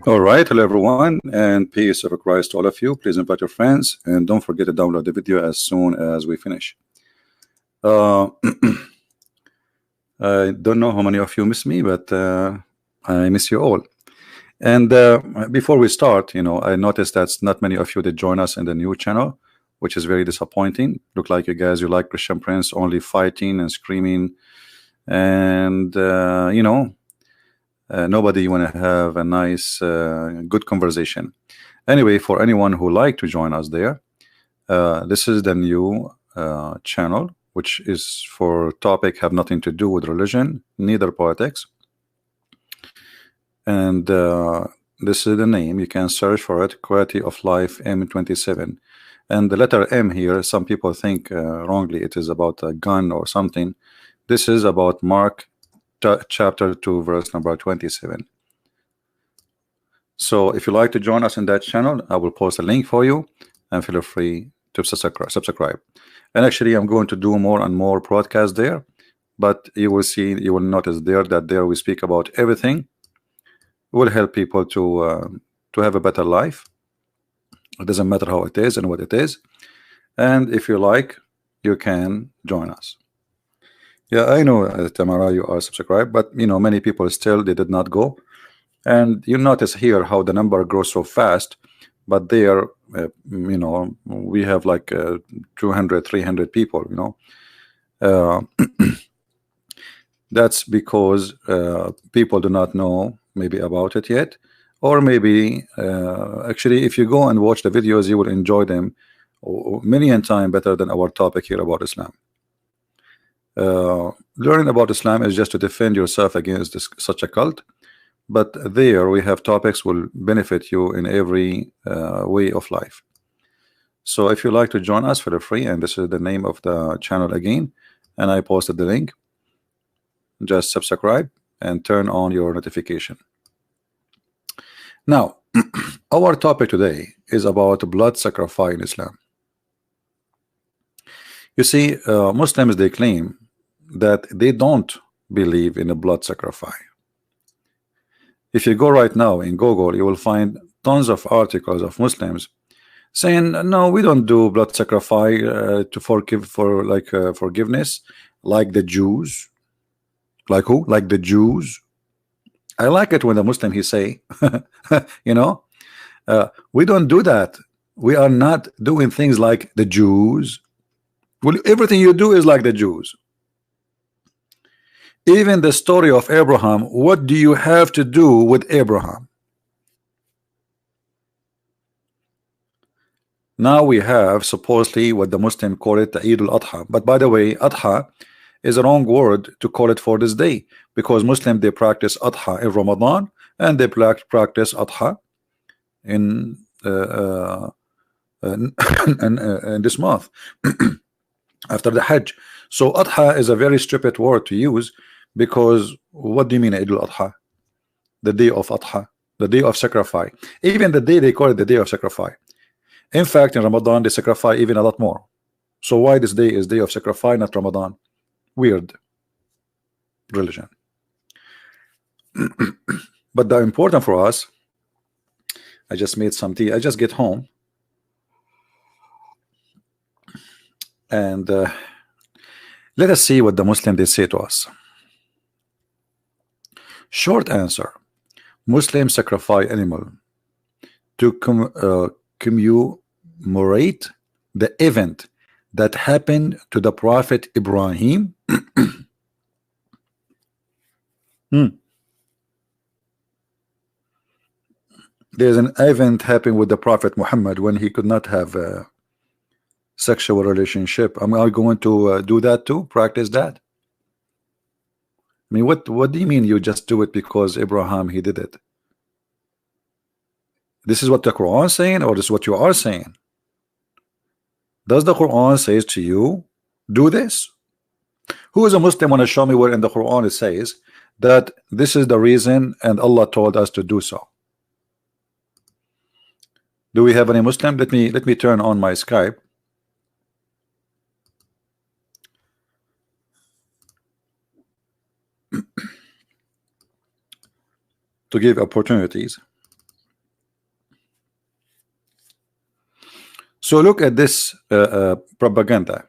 All right, hello everyone, and peace of Christ to all of you. Please invite your friends, and don't forget to download the video as soon as we finish. I don't know how many of you miss me, but I miss you all. And before we start, I noticed that not many of you did join us in the new channel, which is very disappointing. Look like you guys, you like Christian Prince only fighting and screaming, and nobody want to have a nice, good conversation. Anyway, for anyone who like to join us there, this is the new channel, which is for topic have nothing to do with religion, neither politics. And this is the name. You can search for it, Quality of Life M27. And the letter M here, some people think wrongly it is about a gun or something. This is about Mark chapter 2 verse number 27. So if you like to join us in that channel, I will post a link for you, and feel free to subscribe. And actually I'm going to do more and more broadcasts there, but you will see, you will notice that there we speak about everything. It will help people to have a better life. It doesn't matter how it is and what it is. And if you like, you can join us. Yeah, I know, Tamara, you are subscribed, but many people still they did not go. And you notice here how the number grows so fast, but there, we have like 200, 300 people. That's because people do not know maybe about it yet, or maybe actually, if you go and watch the videos, you will enjoy them a million times better than our topic here about Islam. Learning about Islam is just to defend yourself against such a cult, but there we have topics will benefit you in every way of life. So if you like to join us, feel free, and this is the name of the channel again, and I posted the link. Just subscribe and turn on your notification. Now our topic today is about blood sacrifice in Islam. You see, Muslims, they claim that they don't believe in a blood sacrifice. If you go right now in Google, you will find tons of articles of Muslims saying, no, we don't do blood sacrifice to forgiveness, like the Jews. Like who? Like the Jews. I like it when the Muslim he say we don't do that. We are not doing things like the Jews. Well, everything you do is like the Jews. Even the story of Abraham, what do you have to do with Abraham? Now we have supposedly what the Muslim call it the Eid al-Adha. But by the way, Adha is a wrong word to call it for this day, because Muslim they practice Adha in Ramadan, and they practice Adha in this month after the Hajj. So Adha is a very stupid word to use, because what do you mean Eid al-Adha? The day of Adha, the day of sacrifice. Even the day they call it the day of sacrifice. In fact, in Ramadan they sacrifice even a lot more. So why this day is day of sacrifice, not Ramadan? Weird religion. But the important for us, I just made some tea. I just get home, and let us see what the Muslim they say to us. Short answer: Muslims sacrifice animal to commemorate the event that happened to the Prophet Ibrahim. There's an event happened with the Prophet Muhammad when he could not have a sexual relationship. Am I going to do that too? Practice that? I mean, what do you mean you just do it because Abraham he did it? This is what the Quran is saying, or this is what you are saying? Does the Quran says to you, do this? Who is a Muslim want to show me where in the Quran it says that this is the reason and Allah told us to do so? Do we have any Muslim? Let me turn on my Skype. To give opportunities. So look at this propaganda.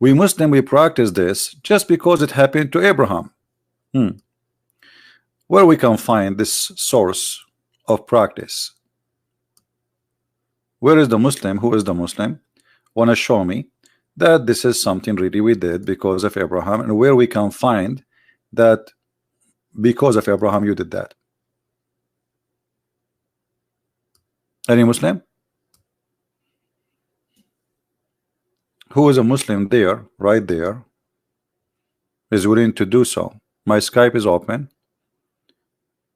We Muslim, we practice this just because it happened to Abraham. Where we can find this source of practice? Where is the Muslim? Who is the Muslim? Want to show me that this is something really we did because of Abraham, and where we can find that because of Abraham you did that? Any Muslim? Who is a Muslim there, right there, is willing to do so? My Skype is open.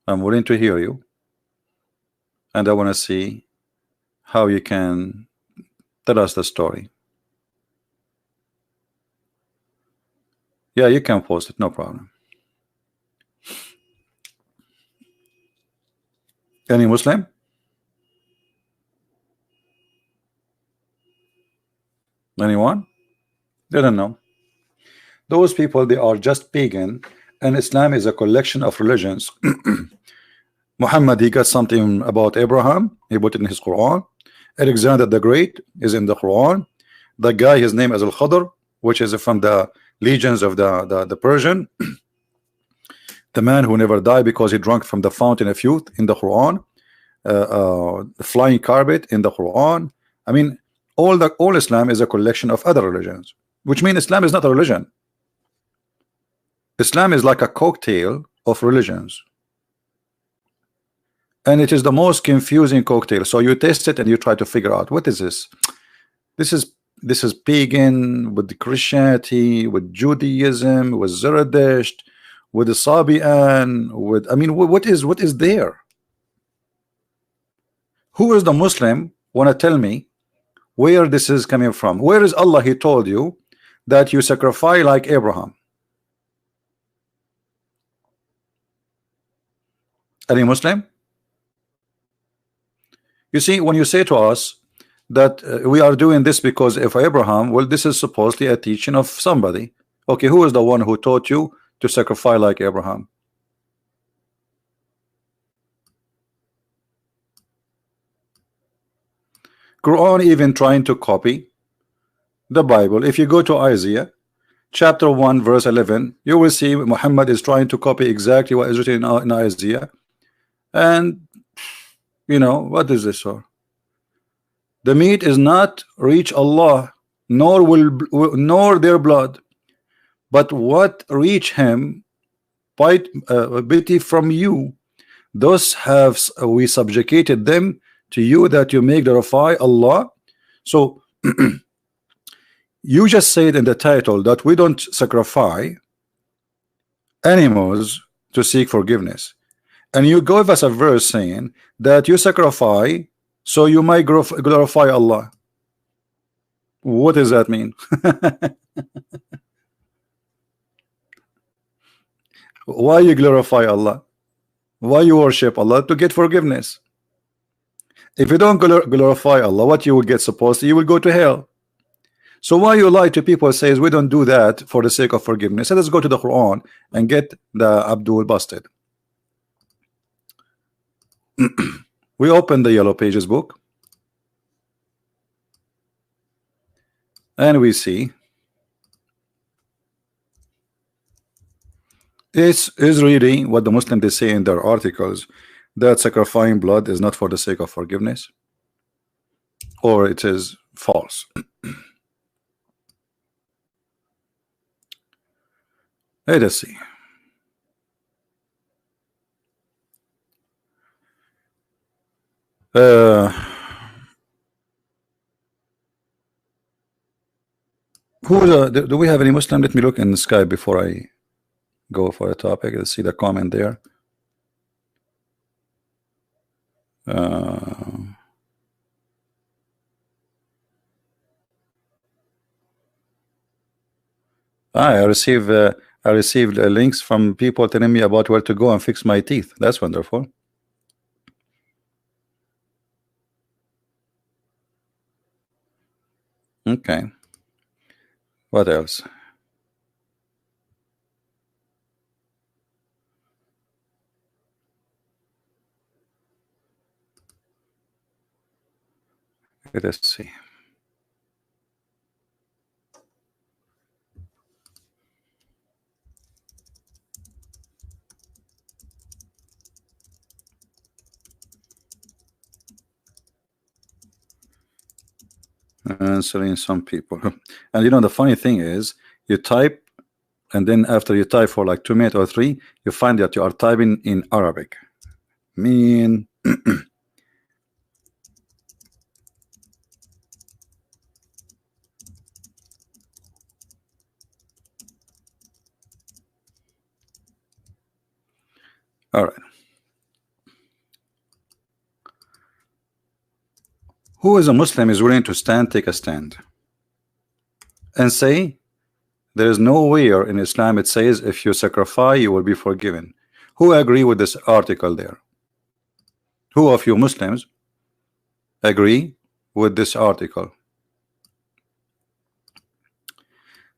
I'm willing to hear you, and I want to see how you can tell us the story. Yeah, you can post it, no problem. Any Muslim? Anyone? They don't know. Those people, they are just pagan, and Islam is a collection of religions. Muhammad, he got something about Abraham, he put it in his Quran. Alexander the Great is in the Quran. The guy, his name is Al-Khadr, which is from the legions of the Persian. The man who never died because he drank from the fountain of youth in the Quran. The flying carpet in the Quran. I mean, all Islam is a collection of other religions, which means Islam is not a religion. Islam is like a cocktail of religions, and it is the most confusing cocktail. So you taste it and you try to figure out what is this. This is pagan with Christianity, with Judaism, with Zoroaster, with the Sabian, with, I mean, what is there? Who is the Muslim? Want to tell me where this is coming from? Where is Allah? He told you that you sacrifice like Abraham. Any Muslim? You see, when you say to us that we are doing this because of Abraham, well, this is supposedly a teaching of somebody. Okay, who is the one who taught you to sacrifice like Abraham? Quran even trying to copy the Bible. If you go to Isaiah chapter 1 verse 11, you will see Muhammad is trying to copy exactly what is written in Isaiah. And you know, what is this for? The meat is not reach Allah, nor their blood, but what reach him by pity from you. Thus have we subjugated them to you, that you may glorify Allah. So you just said in the title that we don't sacrifice animals to seek forgiveness, and you gave us a verse saying that you sacrifice so you might glorify Allah. What does that mean? Why you glorify Allah? Why you worship Allah? To get forgiveness. If you don't glorify Allah, what you will get supposed, you will go to hell. So why you lie to people says we don't do that for the sake of forgiveness? So let's go to the Quran and get the Abdul busted. We open the Yellow Pages book and we see is really what the Muslims they say in their articles, that sacrificing blood is not for the sake of forgiveness, or it is false. Let us see. Do we have any Muslim? Let me look in the sky before I go for a topic. Let's see the comment there. I received links from people telling me about where to go and fix my teeth. That's wonderful. Okay. What else? Let us see. answering some people. And you know the funny thing is, you type, and then after you type for like 2 minutes or 3, you find that you are typing in Arabic. Mean. All right. Who is a Muslim is willing to take a stand and say there is nowhere in Islam it says if you sacrifice you will be forgiven? Who agree with this article there? Who of you Muslims agree with this article?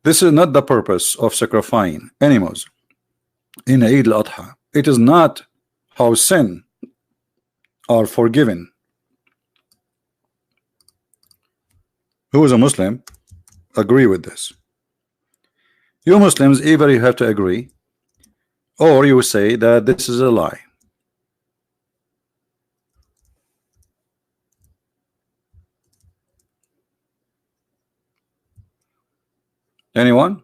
This is not the purpose of sacrificing animals in Eid al-Adha. It is not how sin are forgiven. Who is a Muslim agree with this? You Muslims, either you have to agree or you say that this is a lie. Anyone?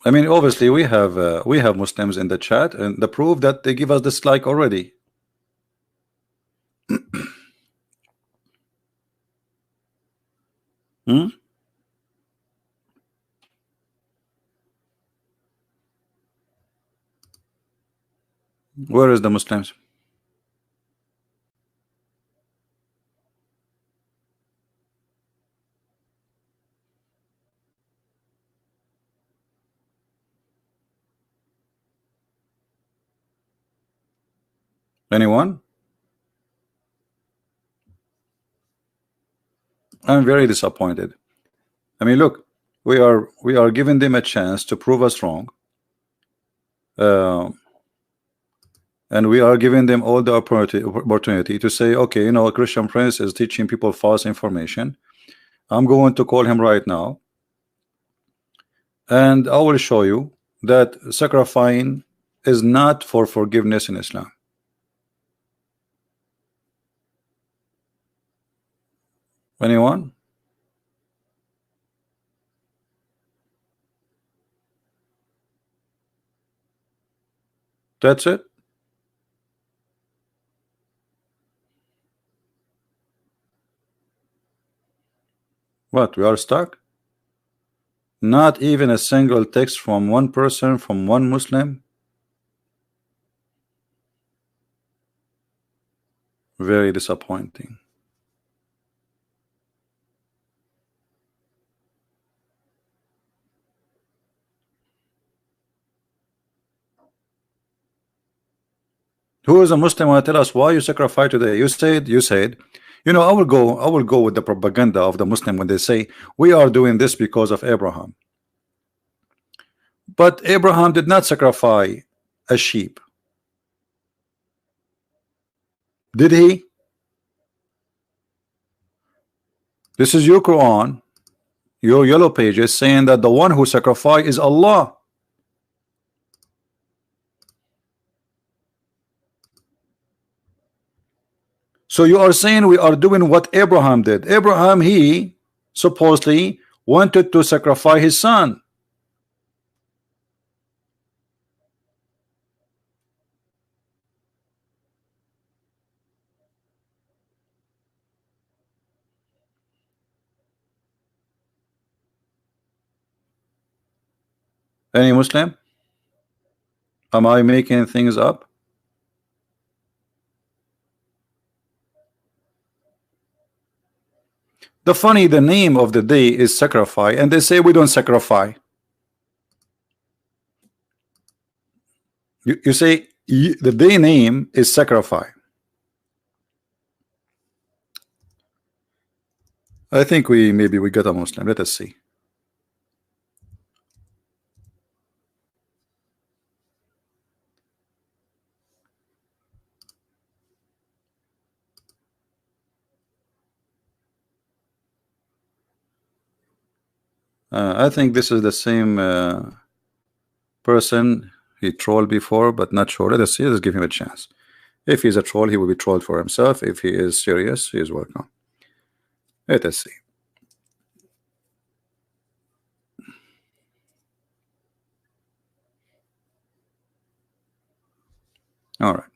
I mean, obviously we have Muslims in the chat, and the proof that they give us dislike already. Where is the Muslims? Anyone? I'm very disappointed. I mean, look, we are giving them a chance to prove us wrong, and we are giving them all the opportunity to say, okay, you know, a Christian Prince is teaching people false information. I'm going to call him right now, and I will show you that sacrificing is not for forgiveness in Islam. Anyone? That's it? What, we are stuck? Not even a single text from one person, from one Muslim? Very disappointing. Who is a Muslim want to tell us why you sacrifice today? You said, you know, I will go with the propaganda of the Muslim when they say we are doing this because of Abraham. But Abraham did not sacrifice a sheep. Did he? This is your Quran, your yellow pages, saying that the one who sacrificed is Allah. So you are saying we are doing what Abraham did. Abraham, he supposedly wanted to sacrifice his son. Any Muslim? Am I making things up? The name of the day is sacrifice, and they say we don't sacrifice. You say the day name is sacrifice. I think maybe we got a Muslim. Let us see. I think this is the same person he trolled before, but not sure. Let us see. Let's give him a chance. If he's a troll, he will be trolled for himself. If he is serious, he is welcome. Let us see. All right.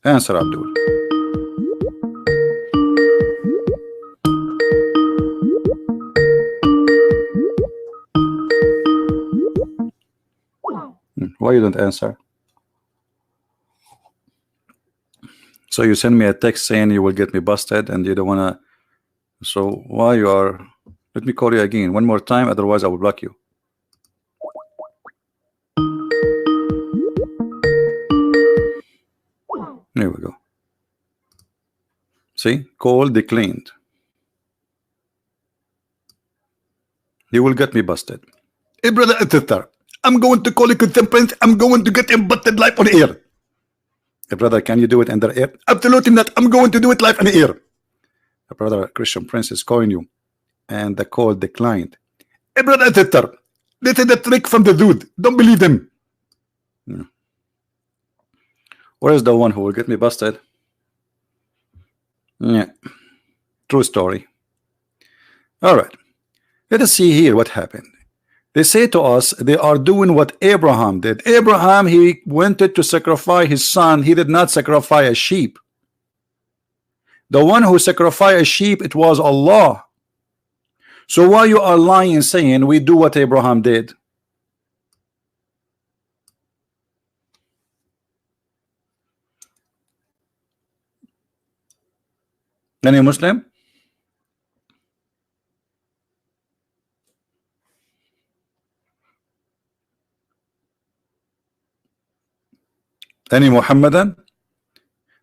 Answer, Abdul. Why you don't answer? So you send me a text saying you will get me busted and you don't wanna. So why you are? Let me call you again one more time, otherwise I will block you. There we go. See, call declined. You will get me busted. Hey brother and sister, I'm going to call you contemporary. I'm going to get him busted live on air. Hey brother, can you do it in the air? Absolutely not. I'm going to do it live on the air. Hey brother, Christian Prince is calling you, and the call declined. Hey brother and sister, this is a trick from the dude. Don't believe him. Where is the one who will get me busted? Yeah, true story. All right, let us see here what happened. They say to us they are doing what Abraham did. Abraham, he wanted to sacrifice his son. He did not sacrifice a sheep. The one who sacrificed a sheep, it was Allah. So why you are lying saying we do what Abraham did? Any Muslim? Any Muhammadan?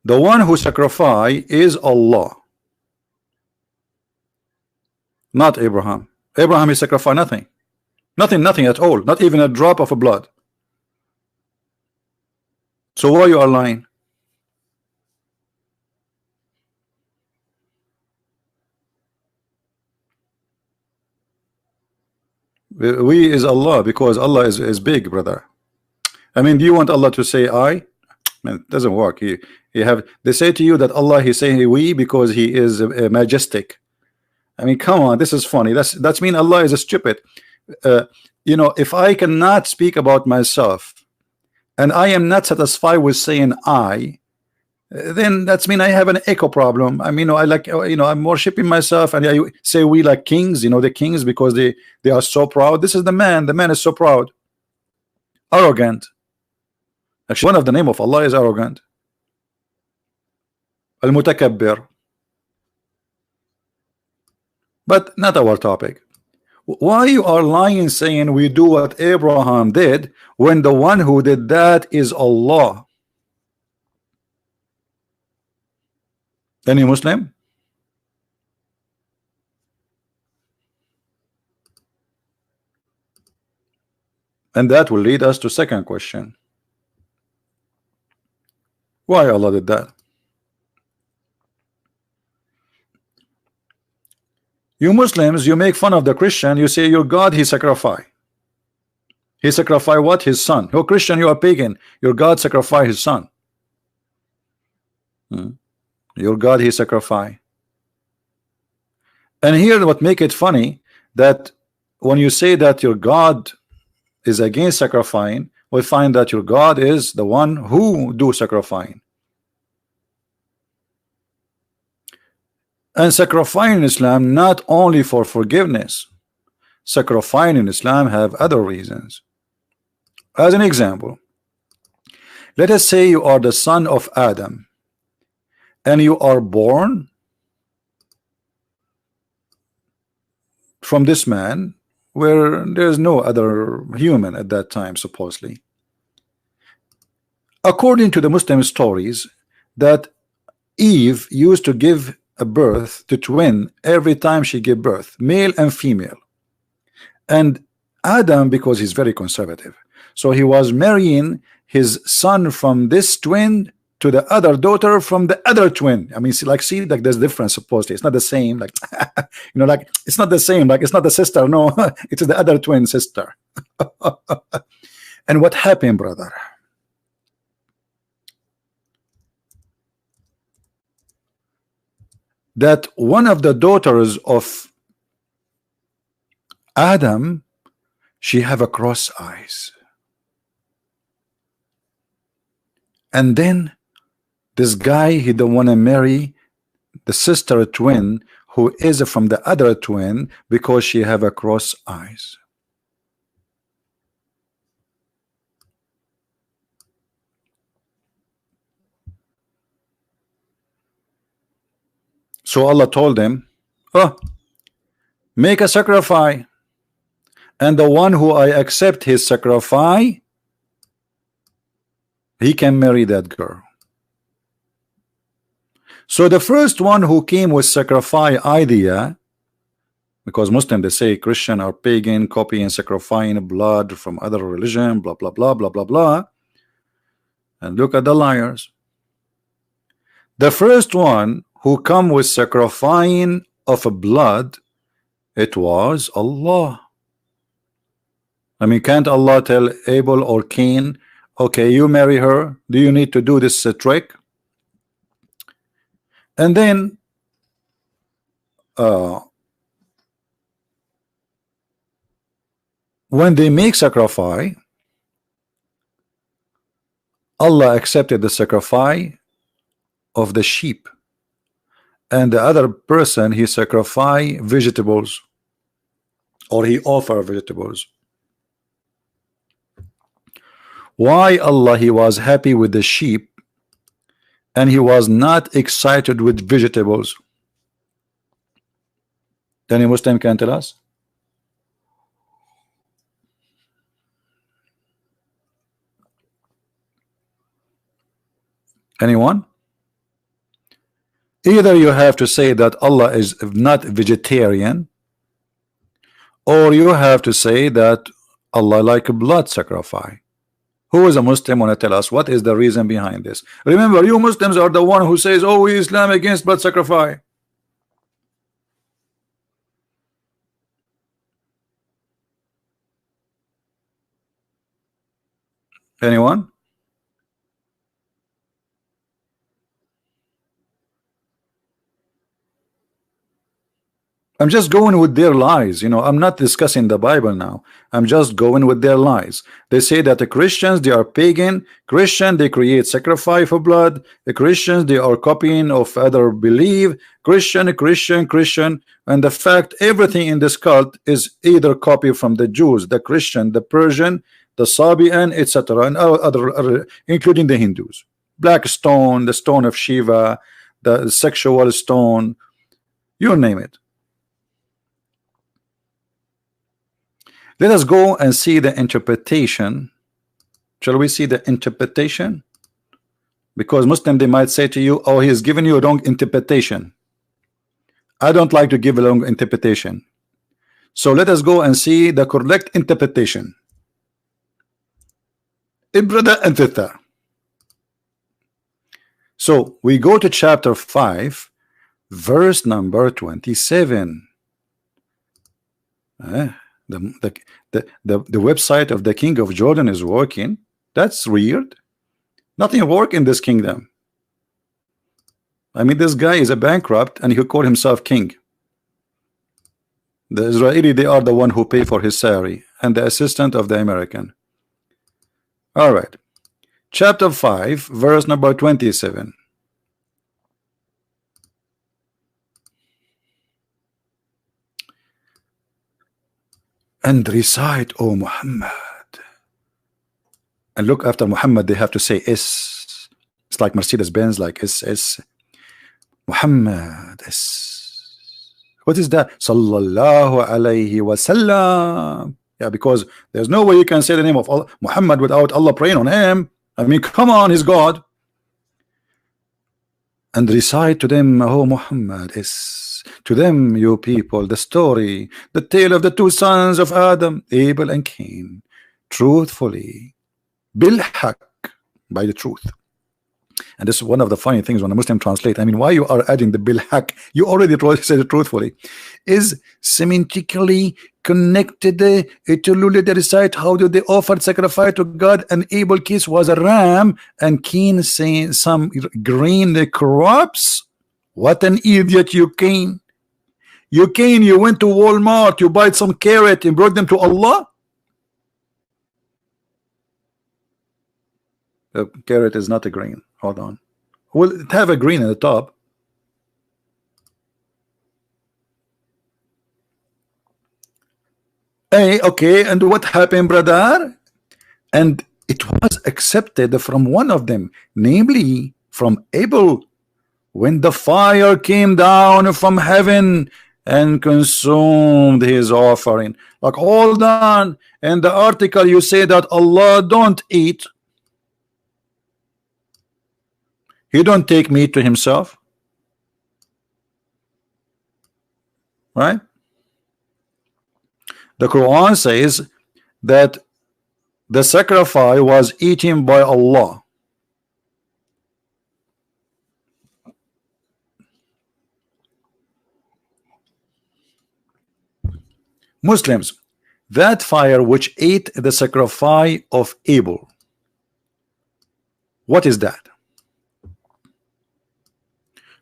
The one who sacrifice is Allah, not Abraham. Abraham, he sacrificed nothing. Nothing at all. Not even a drop of blood. So why you are lying? We is Allah, because Allah is big, brother. I mean, do you want Allah to say I? Man, it doesn't work. They say to you that Allah, he's saying we because he is majestic. I mean, come on, this is funny. That's mean Allah is a stupid. You know, if I cannot speak about myself and I am not satisfied with saying I, then that's mean I have an echo problem. I mean, I'm worshiping myself, and I say we like kings, the kings, because they are so proud. This is the man is so proud, arrogant. Actually, one of the name of Allah is arrogant. Al-Mutakabbir. But not our topic. Why you are lying saying we do what Abraham did when the one who did that is Allah? Any Muslim? And that will lead us to second question. Why Allah did that? You Muslims, you make fun of the Christian. You say your God, he sacrificed. He sacrificed what? His son. You're Christian, you are pagan. Your God sacrificed his son. Your God, he sacrificed. And here what make it funny, that when you say that your God is against sacrificing, we find that your God is the one who do sacrificing. And sacrificing in Islam not only for forgiveness. Sacrificing in Islam have other reasons. As an example, let us say you are the son of Adam and you are born from this man where there's no other human at that time, supposedly. According to the Muslim stories, that Eve used to give a birth to twin every time she gave birth, male and female. And Adam, because he's very conservative, so he was marrying his son from this twin to the other daughter from the other twin. I mean, see, like there's difference. Supposedly, it's not the same. Like, like it's not the same. Like, it's not the sister. No, it's the other twin sister. And what happened, brother? that one of the daughters of Adam, she have a cross eyes, and then this guy, he don't want to marry the sister twin who is from the other twin because she have a cross eyes. So Allah told him, oh, make a sacrifice, and the one who I accept his sacrifice, he can marry that girl. So the first one who came with sacrifice idea, because Muslims they say Christian or pagan copying sacrificing blood from other religion, blah blah blah blah blah blah, and look at the liars. The first one who come with sacrificing of blood, it was Allah. I mean, can't Allah tell Abel or Cain, okay, you marry her, do you need to do this trick? And then when they make sacrifice, Allah accepted the sacrifice of the sheep, and the other person he sacrificed vegetables, or he offered vegetables. Why Allah he was happy with the sheep and he was not excited with vegetables? Any Muslim can tell us? Anyone? Either you have to say that Allah is not vegetarian, or you have to say that Allah like a blood sacrifice. Who is a Muslim want to tell us what is the reason behind this? Remember, you Muslims are the one who says, oh, Islam against blood sacrifice. Anyone? I'm just going with their lies, you know. I'm not discussing the Bible now. I'm just going with their lies. They say that the Christians, they are pagan. Christian, they create sacrifice for blood. The Christians, they are copying of other belief. Christian, and the fact everything in this cult is either copy from the Jews, the Christian, the Persian, the Sabian, etc., and other, including the Hindus. Black stone, the stone of Shiva, the sexual stone, you name it. Let us go and see the interpretation. Shall we see the interpretation? Because Muslim, they might say to you, oh, he is giving you a wrong interpretation. I don't like to give a wrong interpretation. So let us go and see the correct interpretation. Ibrada and Thitha. So we go to chapter 5, verse number 27. The website of the king of Jordan is working. That's weird. Nothing work in this kingdom. I mean, this guy is a bankrupt and he called himself king. The Israeli, they are the one who pay for his salary, and the assistant of the American. All right, chapter 5, verse number 27. And recite, O Muhammad. And look, after Muhammad they have to say S. It's like Mercedes-Benz, like SS. Muhammad S. What is that? Sallallahu alayhi wasallam. Yeah, because there's no way you can say the name of Allah, Muhammad, without Allah praying on him. I mean, come on, he's God. And recite to them, O Muhammad S. To them, you people, the story, the tale of the two sons of Adam, Abel and Cain, truthfully, bil haq, by the truth. And this is one of the funny things when a Muslim translate. I mean, why you are adding the bil haq? You already said it truthfully. Is semantically connected to literally recite how do they offer sacrifice to God, and Abel case was a ram, and Cain saying some green crops. What an idiot you came. You came, you went to Walmart, you bought some carrot and brought them to Allah. The carrot is not a green. Hold on. Will it have a green at the top? Hey, okay, and what happened, brother? And it was accepted from one of them, namely from Abel, when the fire came down from heaven and consumed his offering. Like, hold on. In the article you say that Allah don't eat. He don't take meat to himself, right? The Quran says that the sacrifice was eaten by Allah. Muslims, that fire which ate the sacrifice of Abel, what is that?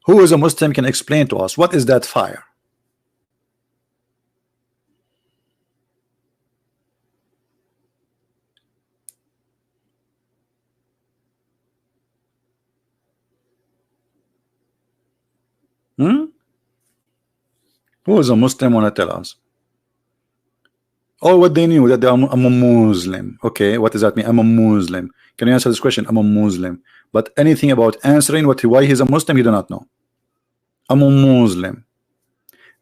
Who is a Muslim can explain to us what is that fire? Who is a Muslim want to tell us? Oh, what they knew that I'm a Muslim. Okay, what does that mean? I'm a Muslim. Can you answer this question? I'm a Muslim. But anything about answering why he's a Muslim, he do not know. I'm a Muslim.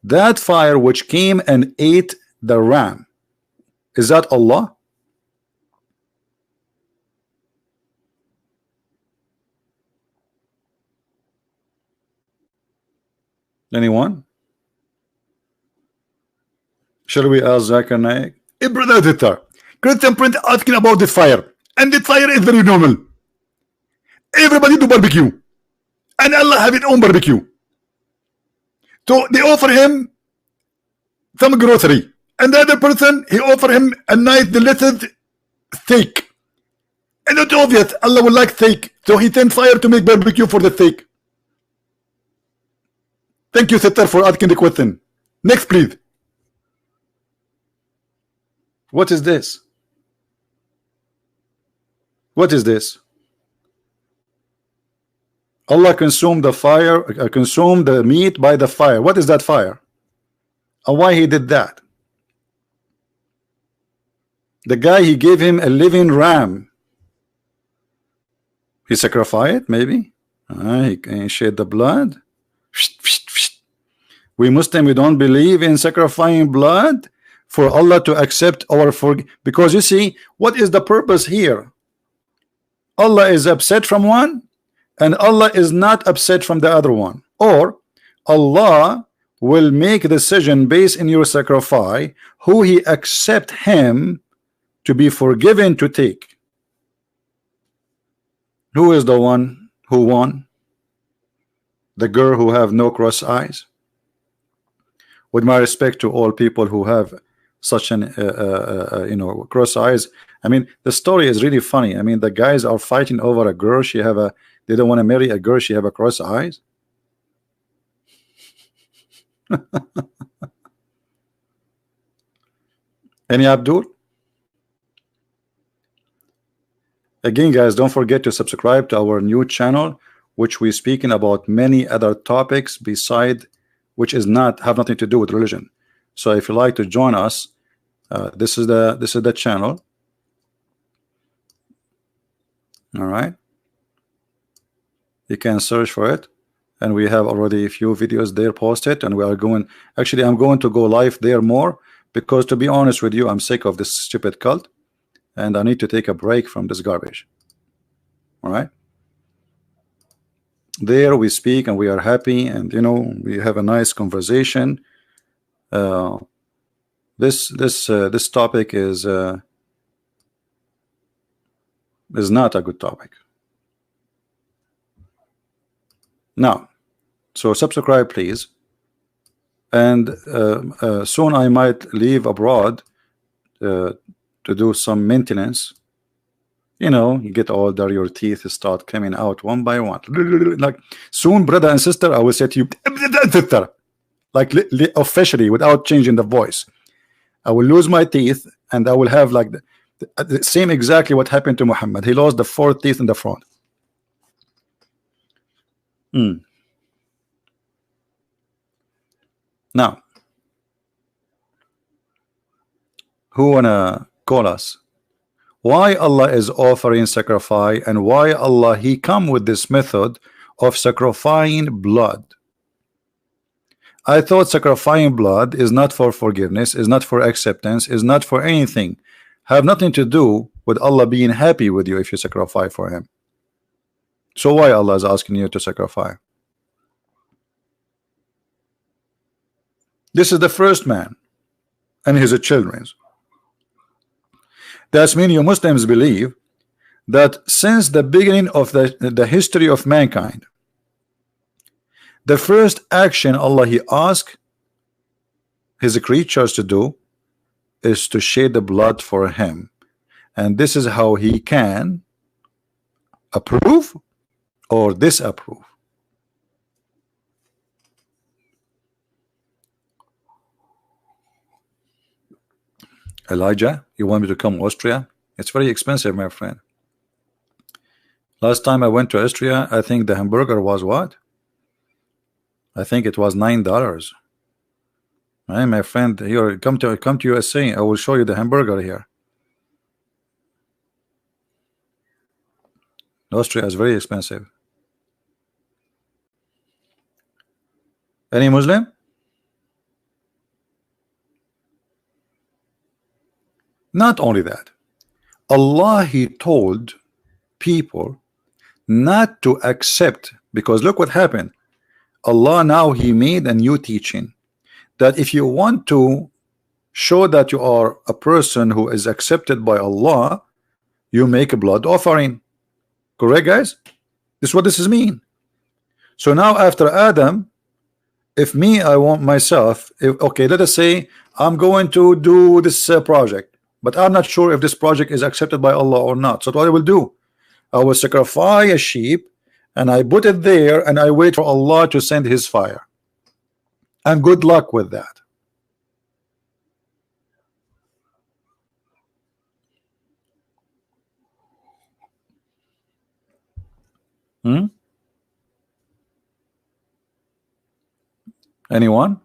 That fire which came and ate the ram, is that Allah? Anyone? Shall we ask Zakir Naik? Hey, brother editor, Christian print asking about the fire, and the fire is very normal. Everybody do barbecue, and Allah have his own barbecue. So they offer him some grocery, and the other person he offer him a nice delicious steak. And it's obvious Allah will like steak, so he sent fire to make barbecue for the steak. Thank you, sister, for asking the question. Next, please. What is this? What is this? Allah consumed the fire, consumed the meat by the fire. What is that fire? And why he did that? The guy, he gave him a living ram. He sacrificed it, maybe. He shed the blood. We Muslim, we don't believe in sacrificing blood for Allah to accept our because you see, what is the purpose here? Allah is upset from one, and Allah is not upset from the other one. Or Allah will make a decision based in your sacrifice, who he accept him to be forgiven to take. Who is the one who won? The girl who have no cross eyes? With my respect to all people who have such an cross eyes. I mean, the story is really funny. I mean, the guys are fighting over a girl. They don't want to marry a girl. She have a cross eyes. Any Abdul? Again, guys, don't forget to subscribe to our new channel, which we're speaking about many other topics beside, which have nothing to do with religion. So if you like to join us, this is the channel. All right, you can search for it, and we have already a few videos there posted, and we are going, actually I'm going to go live there more, because to be honest with you, I'm sick of this stupid cult, and I need to take a break from this garbage. All right, there we speak and we are happy, and we have a nice conversation. This topic is not a good topic. Now, so subscribe, please. And soon I might leave abroad to do some maintenance You know, you get older, your teeth start coming out one by one. Like soon, brother and sister, I will say to you, like officially, without changing the voice, I will lose my teeth, and I will have like the same exactly what happened to Muhammad. He lost the 4 teeth in the front. Now, who wanna call us? Why Allah is offering sacrifice, and why Allah He come with this method of sacrificing blood? I thought sacrificing blood is not for forgiveness, is not for acceptance, is not for anything. Have nothing to do with Allah being happy with you if you sacrifice for Him. So why Allah is asking you to sacrifice? This is the first man and his children. That's mean you Muslims believe that since the beginning of the history of mankind, the first action Allah He asked His creatures to do is to shed the blood for Him, and this is how He can approve or disapprove. Elijah, you want me to come to Austria? It's very expensive, my friend. Last time I went to Austria, I think the hamburger was what? I think it was $9. Hey, my friend, here, come to USA. I will show you the hamburger here. Austria is very expensive. Any Muslim? Not only that, Allah He told people not to accept, because look what happened. Allah now He made a new teaching that if you want to show that you are a person who is accepted by Allah, you make a blood offering. Correct, guys? This is what this is mean. So now after Adam, if me, I want myself, okay, let us say I'm going to do this project, but I'm not sure if this project is accepted by Allah or not. So what I will do, I will sacrifice a sheep and I put it there and I wait for Allah to send His fire. And good luck with that. Anyone?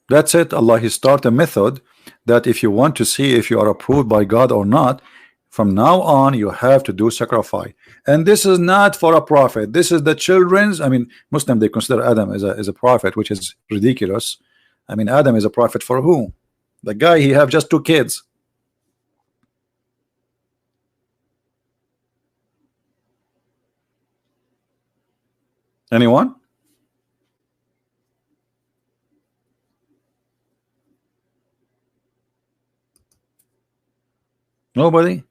That's it. Allah He start a method that if you want to see if you are approved by God or not, from now on you have to do sacrifice. And this is not for a prophet. This is the children's. I mean, Muslim, they consider Adam as a prophet, which is ridiculous. I mean, Adam is a prophet for who? The guy, he have just 2 kids. Anyone? Nobody?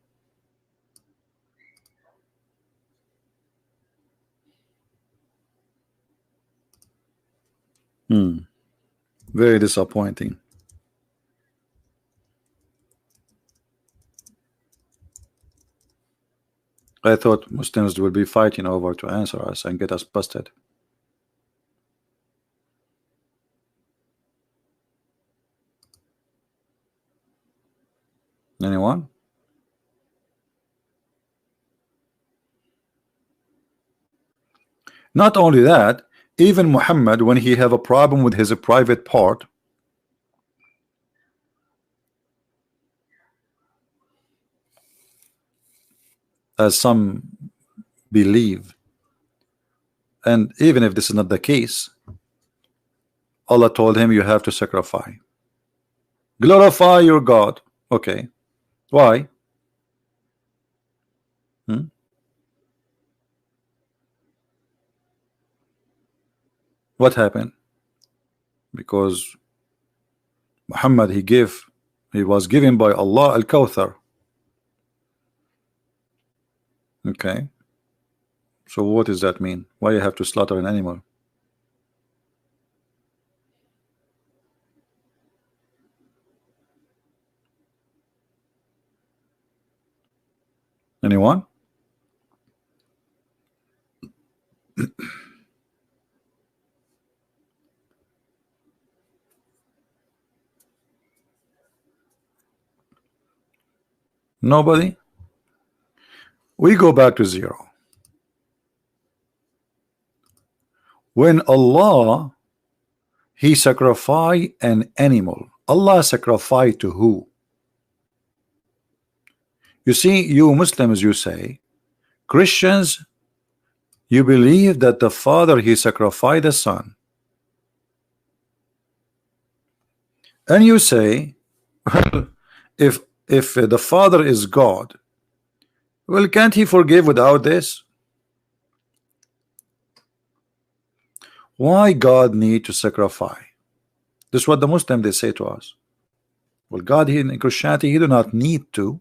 Very disappointing. I thought Muslims will be fighting over to answer us and get us busted. Anyone? Not only that, even Muhammad, when he have a problem with his private part, as some believe, and even if this is not the case, Allah told him you have to sacrifice. Glorify your God. Okay. Why? What happened? Because Muhammad, he was given by Allah Al-Kawthar. Okay. So what does that mean? Why you have to slaughter an animal? Anyone? Nobody? We go back to zero. When Allah, He sacrificed an animal, Allah sacrificed to who? You see, you Muslims, you say, Christians, you believe that the Father, He sacrificed the Son. And you say, if the Father is God, well, can't He forgive without this? Why God need to sacrifice? This is what the Muslim they say to us. Well, God in Christianity, He do not need to.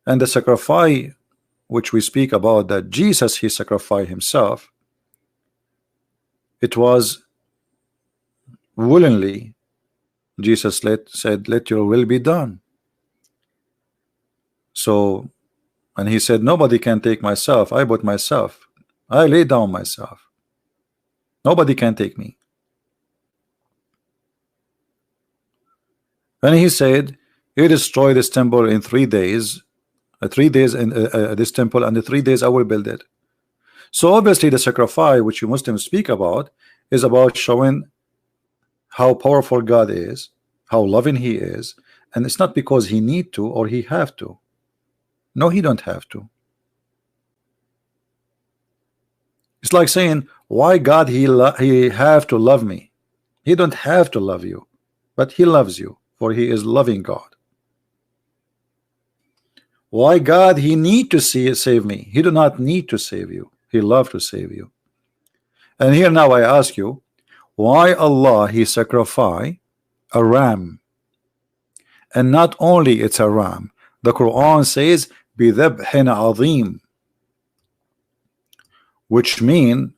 And the sacrifice which we speak about, that Jesus, He sacrificed Himself, it was willingly. Jesus said, let your will be done. So, and He said, nobody can take myself. I bought myself. I lay down myself. Nobody can take me. And He said, He destroyed this temple in 3 days. 3 days in this temple, and the 3 days I will build it. So obviously the sacrifice which you Muslims speak about is about showing how powerful God is, how loving He is, and it's not because He need to or He have to. No, He don't have to. It's like saying, why God He have to love me? He don't have to love you, but He loves you, for He is loving God. Why God He need to save me? He do not need to save you. He love to save you. And here now I ask you, why Allah He sacrificed a ram? And not only it's a ram, the Quran says بِذَبْحٍ عَظِيمٍ, which mean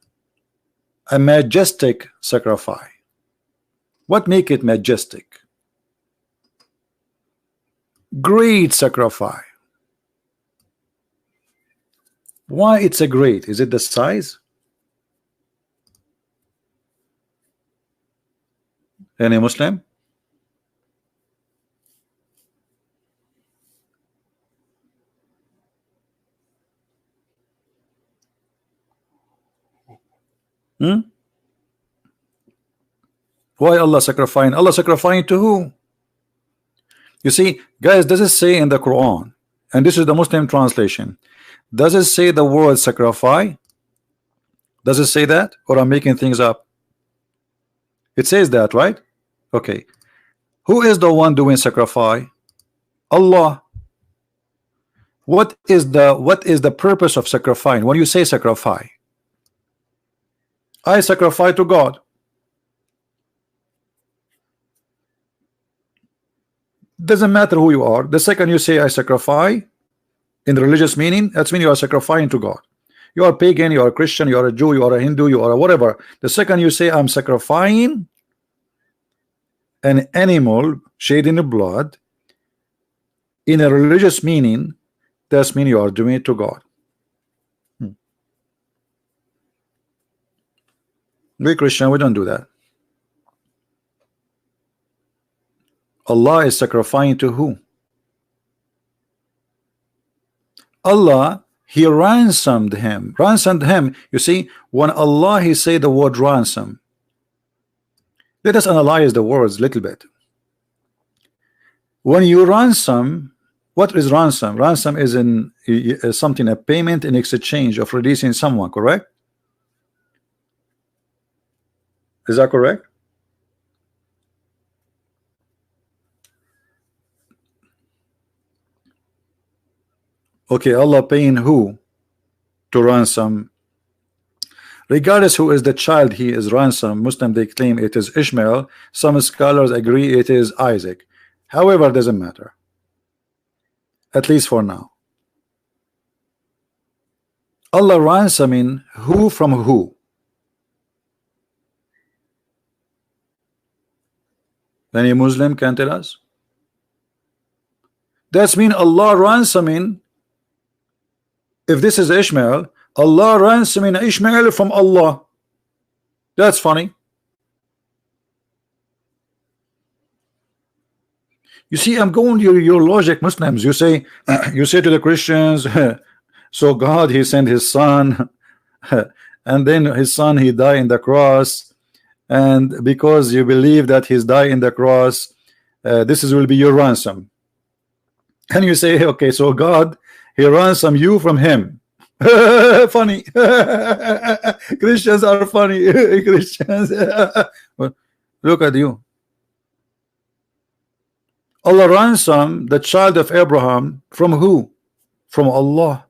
a majestic sacrifice. What make it majestic? Great sacrifice. Why it's a great? Is it the size? Any Muslim? Why Allah sacrificing? Allah sacrificing to who? You see, guys, does it say in the Quran, and this is the Muslim translation, does it say the word sacrifice? Does it say that, or I'm making things up? It says that, right? Okay. Who is the one doing sacrifice? Allah. What is the purpose of sacrificing? When you say sacrifice, I sacrifice to God. Doesn't matter who you are. The second you say I sacrifice in the religious meaning, that's mean you are sacrificing to God. You are pagan, you are a Christian, you are a Jew, you are a Hindu, you are a whatever. The second you say I'm sacrificing an animal shedding the blood in a religious meaning, that's mean you are doing it to God. We Christian, we don't do that. Allah is sacrificing to who? Allah, He ransomed him. Ransomed him. You see, when Allah He say the word ransom, let us analyze the words a little bit. When you ransom, what is ransom? Ransom is something, a payment in exchange of releasing someone, correct? Is that correct? Okay, Allah paying who to ransom? Regardless who is the child he is ransom, Muslim they claim it is Ishmael. Some scholars agree it is Isaac. However, doesn't matter. At least for now. Allah ransoming who from who? Any Muslim can tell us? That's mean Allah ransoming if this is Ishmael, Allah ransoming Ishmael from Allah. That's funny. You see, I'm going to your logic, Muslims. You say to the Christians, so God, he sent his son, and then his son, he died in the cross, and because you believe that he's died in the cross, this will be your ransom. And you say, okay, so God, he ransom you from him. Funny. Christians are funny. Christians. Look at you. Allah ransom the child of Abraham from who? From Allah.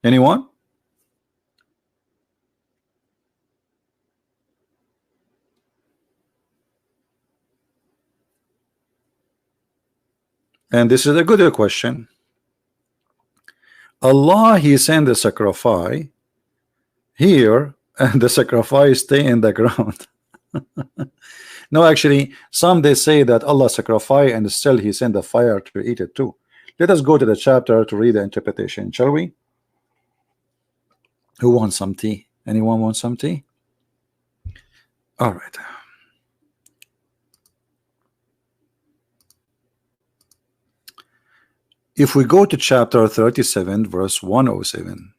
Anyone? And this is a good question. Allah, he sent the sacrifice here, and the sacrifice stay in the ground. No, actually, some they say that Allah sacrificed and still he sent the fire to eat it too. Let us go to the chapter to read the interpretation, shall we? Who wants some tea? Anyone want some tea? All right. If we go to chapter 37, verse 107.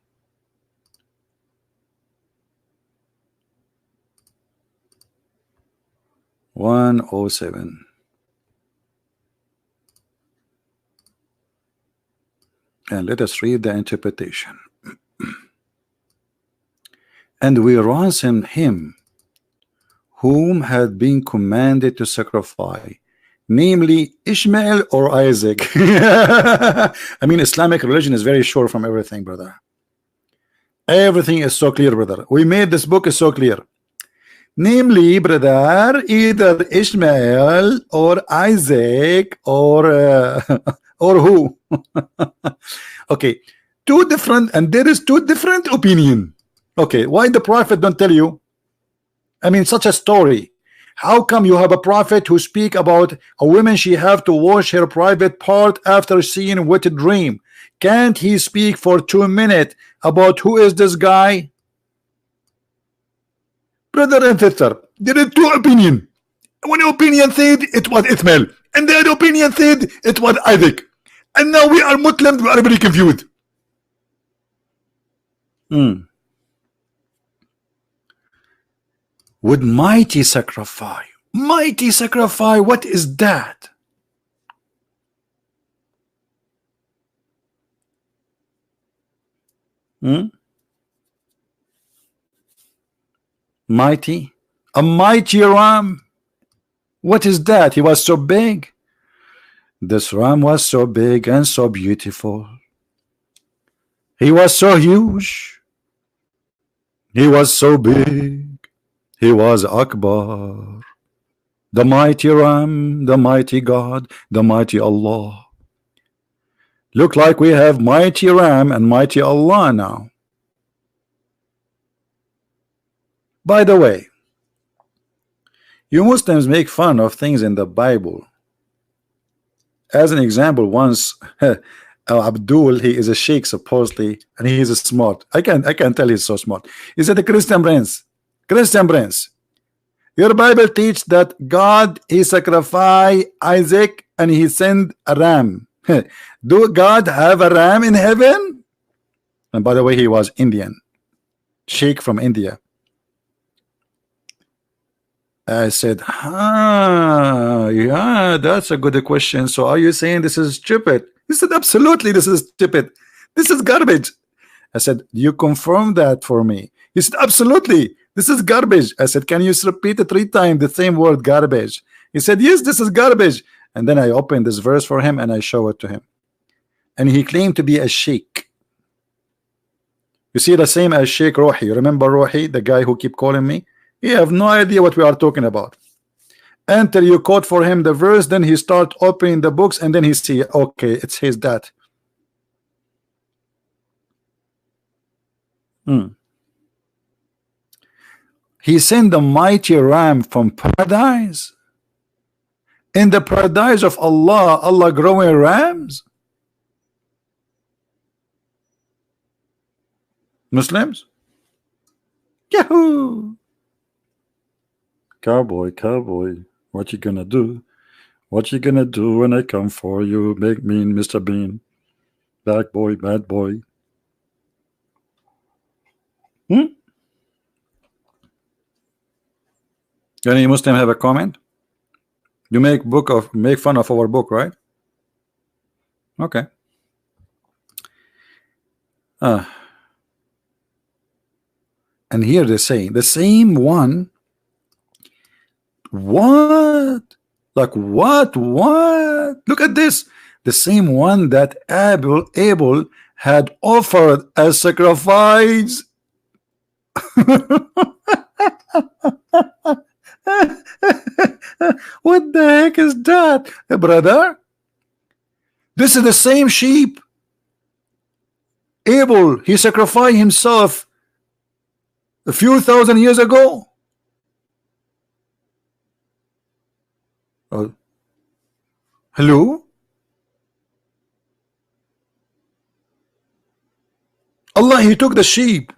And let us read the interpretation. And we ransom him whom had been commanded to sacrifice, namely Ishmael or Isaac. I mean, Islamic religion is very sure from everything, brother. Everything is so clear, brother. We made this book is so clear. Namely, brother, either Ishmael or Isaac or who? Okay, two different, and there is two different opinion. Okay, why the prophet don't tell you? I mean, such a story. How come you have a prophet who speak about a woman she have to wash her private part after seeing what a dream? Can't he speak for 2 minutes about who is this guy? Brother and sister, there is two opinion. One opinion said it was Ishmael, and the other opinion said it was Isaac. And now we are Muslims, we are very confused. With mighty sacrifice. Mighty sacrifice, what is that? Mighty? A mighty ram? What is that? He was so big. This ram was so big and so beautiful. He was so huge. He was so big. He was Akbar. The mighty ram, the mighty God, the mighty Allah. Look like we have mighty ram and mighty Allah now. By the way, you Muslims make fun of things in the Bible. As an example, once Abdul, he is a sheikh supposedly, and he is smart. I can tell he's so smart. He said, the Christian prince, your Bible teach that God he sacrificed Isaac and he sent a ram. Do God have a ram in heaven? And by the way, he was Indian, sheikh from India. I said, yeah, that's a good question. So are you saying this is stupid? He said, absolutely, this is stupid. This is garbage. I said, you confirm that for me? He said, absolutely, this is garbage. I said, can you repeat it 3 times the same word, garbage? He said, yes, this is garbage. And then I opened this verse for him and I show it to him. And he claimed to be a sheikh. You see, the same as Sheikh Rohi. You remember Rohi, the guy who keep calling me? He have no idea what we are talking about. Until you quote for him the verse, then he start opening the books, and then he see, okay, it's his that. He sent the mighty ram from paradise. In the paradise of Allah, Allah growing rams? Muslims? Yahoo! Cowboy, cowboy, what you gonna do? What you gonna do when I come for you? Make me Mr. Bean. Bad boy, bad boy. Any Muslim have a comment? You make fun of our book, right? Okay. And here they're saying the same one. What? Like what? Look at this. The same one that Abel had offered as sacrifice. What the heck is that, brother? This is the same sheep. Abel, he sacrificed himself a few thousand years ago. Hello? Allah, he took the sheep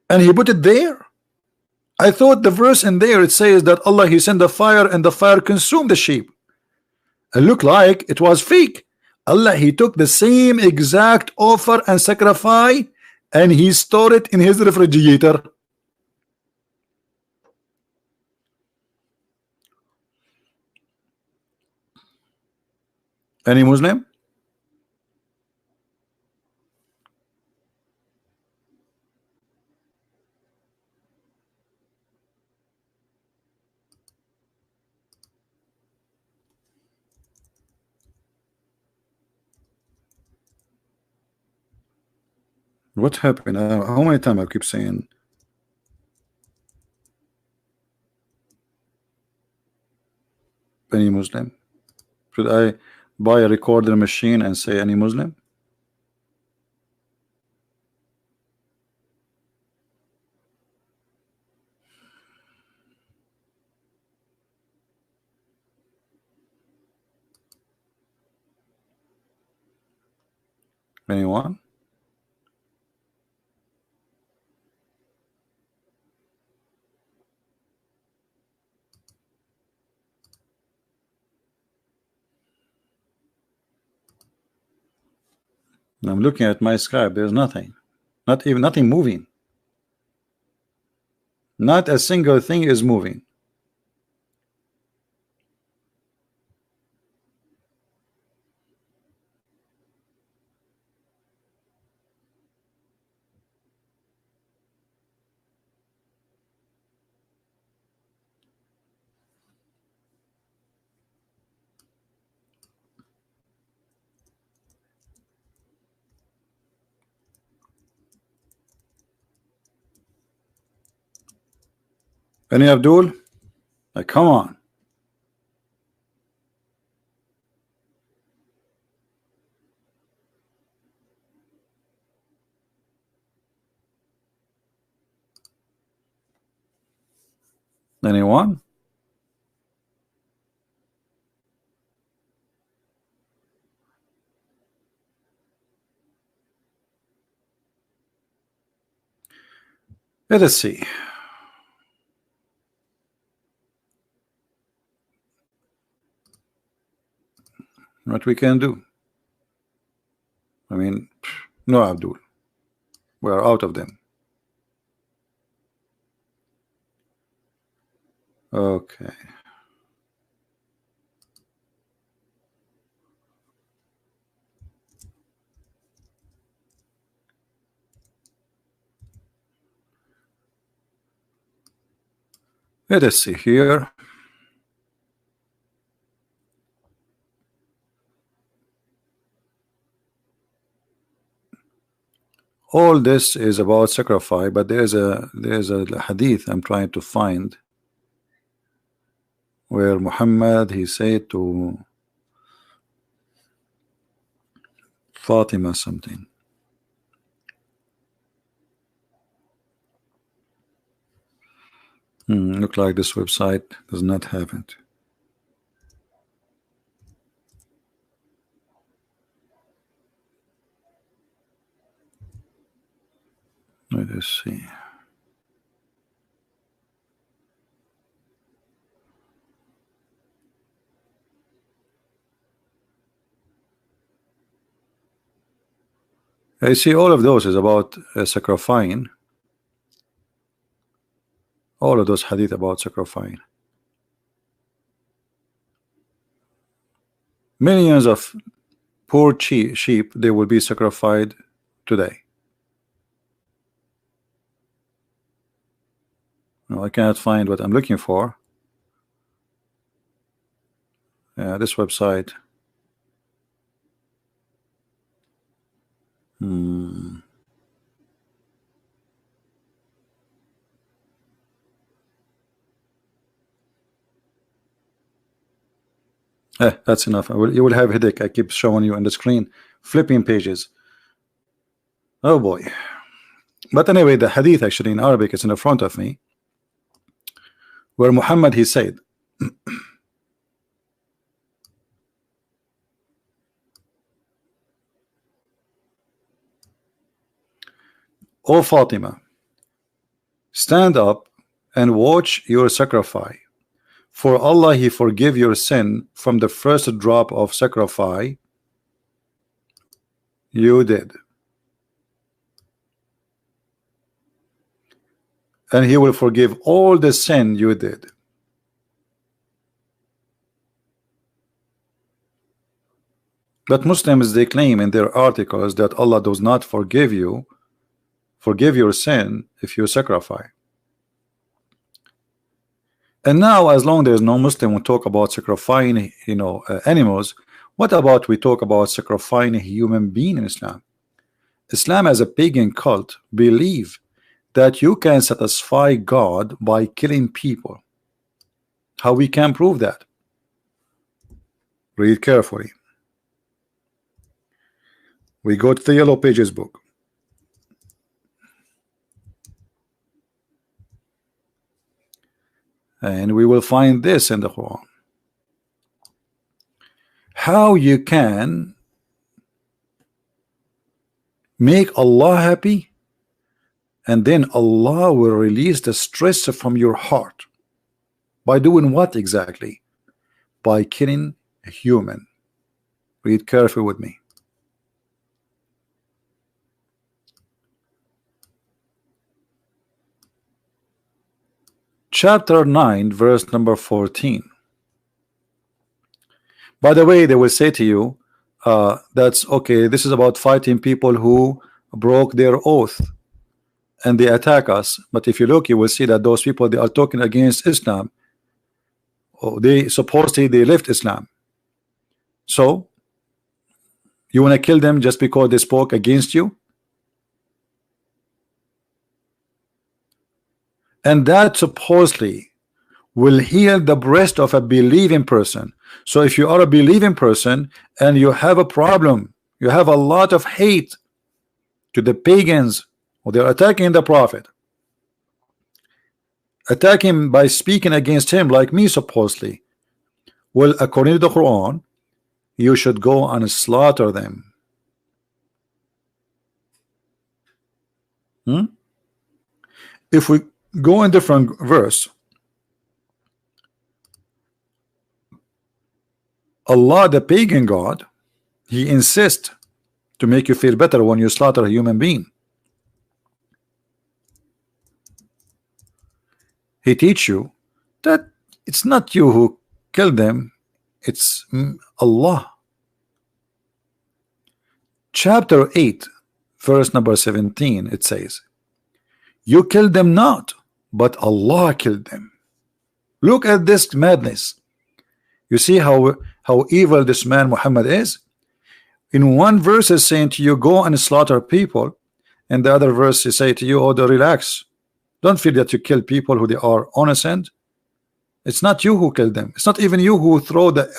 and he put it there. I thought the verse in there, it says that Allah, he sent the fire and the fire consumed the sheep. It looked like it was fake. Allah, he took the same exact offer and sacrifice and he stored it in his refrigerator. Any Muslim? What happened? How many times I keep saying? Any Muslim? Should I buy a recorder machine and say any Muslim? Anyone? I'm looking at my Skype. There's nothing. Nothing moving. Not a single thing is moving. Any Abdul? Like, come on. Anyone? Let us see what we can do. I mean, no, Abdul, we are out of them. Okay. Let us see here. All this is about sacrifice, but there's a hadith I'm trying to find where Muhammad, he said to Fatima something. Look like this website does not have it. Let's see. I see all of those is about sacrificing. All of those hadith about sacrificing. Millions of poor sheep, they will be sacrificed today. No, I cannot find what I'm looking for. This website. That's enough. You will have headache. I keep showing you on the screen, flipping pages. Oh boy. But anyway, the hadith actually in Arabic is in the front of me, where Muhammad, he said, O Fatima, stand up and watch your sacrifice. For Allah, He forgive your sin from the first drop of sacrifice you did, and He will forgive all the sin you did. But Muslims, they claim in their articles that Allah does not forgive your sin if you sacrifice. And now, as long as there's no Muslim who talk about sacrificing, animals, what about we talk about sacrificing a human being in Islam? Islam, as a pagan cult, believe that you can satisfy God by killing people. How we can prove that? Read carefully. We go to the Yellow Pages book. And we will find this in the Quran. How you can make Allah happy, and then Allah will release the stress from your heart. By doing what exactly? By killing a human. Read carefully with me. Chapter 9, verse number 14. By the way, they will say to you, that's okay, this is about fighting people who broke their oath and they attack us. But if you look, you will see that those people, they are talking against Islam. They supposedly they left Islam. So you want to kill them just because they spoke against you? And that supposedly will heal the breast of a believing person. So if you are a believing person and you have a problem, you have a lot of hate to the pagans, or they're attacking the prophet, attacking by speaking against him like me supposedly, well, according to the Quran, you should go and slaughter them. If we go in different verse, Allah, the pagan god, he insists to make you feel better when you slaughter a human being. He teach you that it's not you who killed them, it's Allah. Chapter 8, verse number 17, it says, you killed them not, but Allah killed them. Look at this madness. You see how evil this man Muhammad is? In one verse is saying to you, go and slaughter people, and the other verse is saying to you, oh, relax, don't feel that you kill people who they are innocent. It's not you who killed them. It's not even you who throw the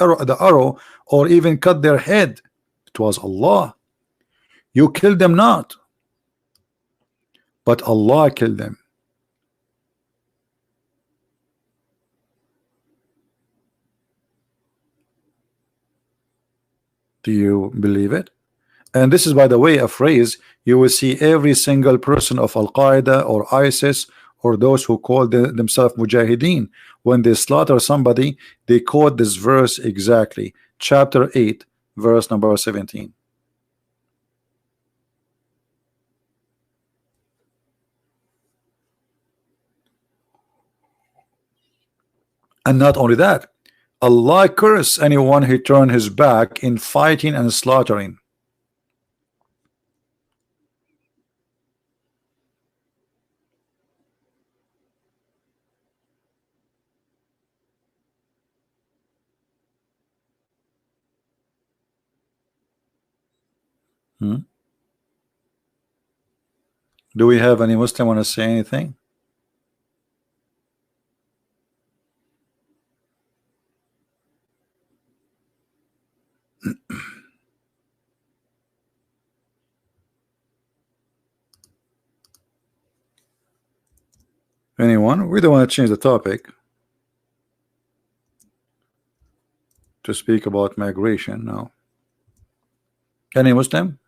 arrow or even cut their head. It was Allah. You killed them not, but Allah killed them. Do you believe it? And this is, by the way, a phrase you will see every single person of Al-Qaeda or ISIS or those who call themselves Mujahideen. When they slaughter somebody, they quote this verse exactly. Chapter 8, verse number 17. And not only that, Allah curse anyone who turn his back in fighting and slaughtering. Do we have any Muslim want to say anything? Anyone? We don't want to change the topic to speak about migration now. Any Muslim?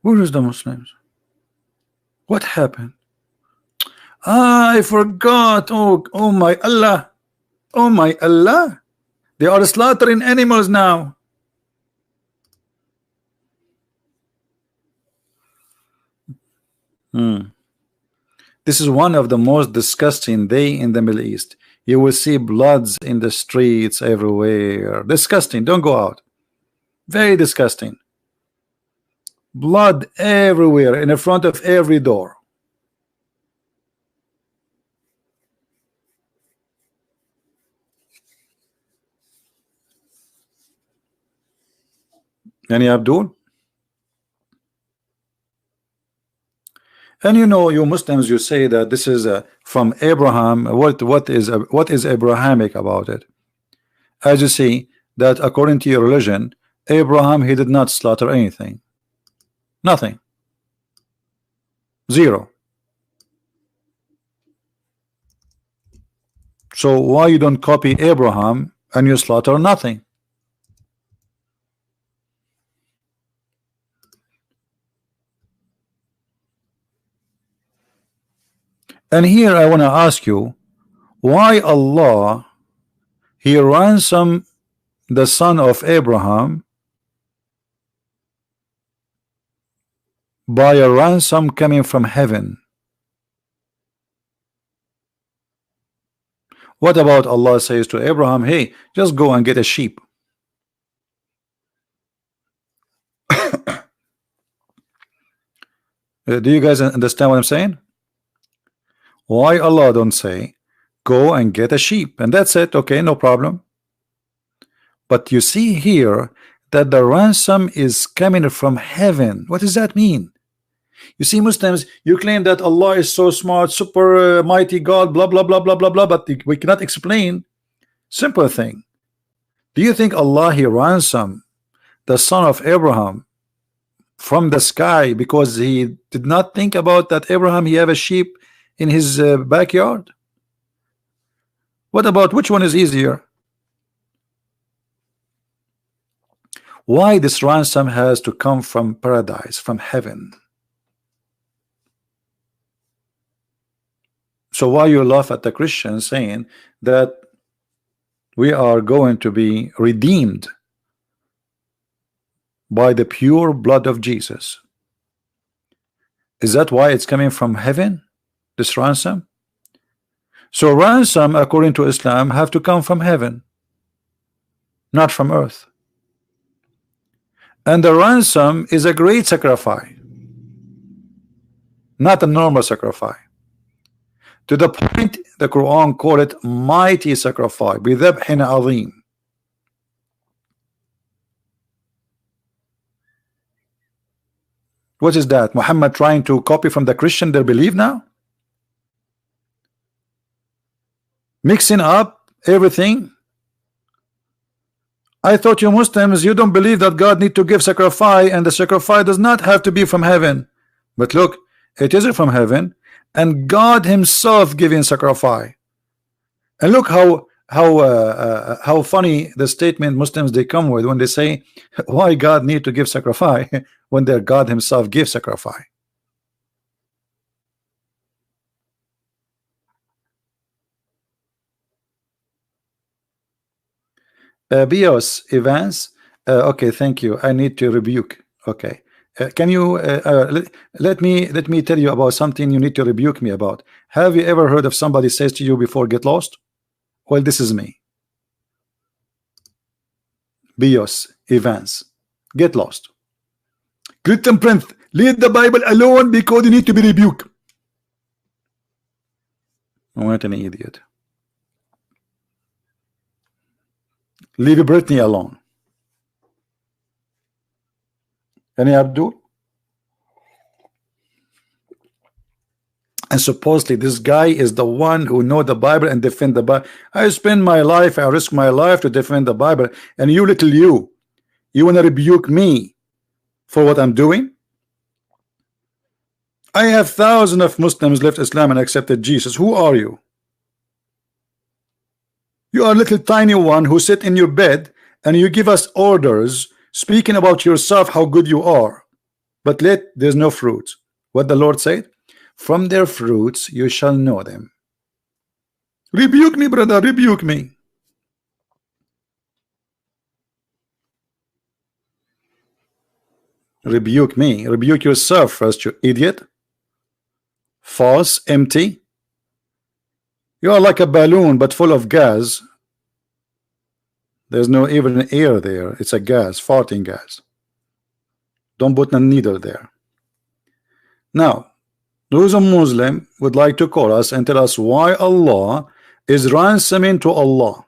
Where is the Muslims? What happened? I forgot. Oh my Allah. Oh my Allah. They are slaughtering animals now. This is one of the most disgusting day in the Middle East. You will see bloods in the streets everywhere. Disgusting. Don't go out. Very disgusting. Blood everywhere in the front of every door. Any Abdul? And you know, you Muslims, you say that this is from Abraham. What is Abrahamic about it? As you see that according to your religion, Abraham, he did not slaughter anything. Nothing. Zero. So why you don't copy Abraham and you slaughter nothing? And here I want to ask you, why Allah he ransomed the son of Abraham by a ransom coming from heaven? What about Allah says to Abraham, hey, just go and get a sheep? Do you guys understand what I'm saying? Why Allah don't say go and get a sheep and that's it? Okay, no problem. But you see here that the ransom is coming from heaven. What does that mean? You see, Muslims, you claim that Allah is so smart, super mighty God, blah blah blah blah blah blah, but we cannot explain simple thing. Do you think Allah he ransomed the son of Abraham from the sky because he did not think about that Abraham he have a sheep in his backyard? What about which one is easier? Why this ransom has to come from paradise, from heaven? So why you laugh at the Christians saying that we are going to be redeemed by the pure blood of Jesus? Is that why it's coming from heaven, this ransom? So ransom according to Islam have to come from heaven, not from earth. And the ransom is a great sacrifice, not a normal sacrifice. To the point the Quran called it mighty sacrifice, بِذَبْحٍ عَظِيمٍ. What is that? Muhammad trying to copy from the Christian their belief now? Mixing up everything. I thought you Muslims, you don't believe that God need to give sacrifice and the sacrifice does not have to be from heaven. But look, it isn't from heaven, and God himself giving sacrifice. And look how how funny the statement Muslims they come with when they say why God need to give sacrifice when their God himself gives sacrifice. Bios Evans, okay, thank you. I need to rebuke. Okay, can you let me tell you about something you need to rebuke me about. Have you ever heard of somebody says to you before, get lost? Well, this is me. Bios Evans, get lost. Christian Prince, leave the Bible alone because you need to be rebuked. What an idiot. Leave Britney alone. Any Abdul? And supposedly this guy is the one who know the Bible and defend the Bible. I spend my life, I risk my life to defend the Bible, and you little you want to rebuke me for what I'm doing? I have thousands of Muslims left Islam and accepted Jesus. Who are you? You are a little tiny one who sit in your bed and you give us orders speaking about yourself, how good you are, but there's no fruit. What the Lord said, from their fruits you shall know them. Rebuke me, brother, rebuke me. Rebuke me. Rebuke yourself first, you idiot. False, empty. You are like a balloon but full of gas. There's no even air there. It's a gas, farting gas. Don't put a needle there. Now, those a Muslim would like to call us and tell us why Allah is ransoming to Allah.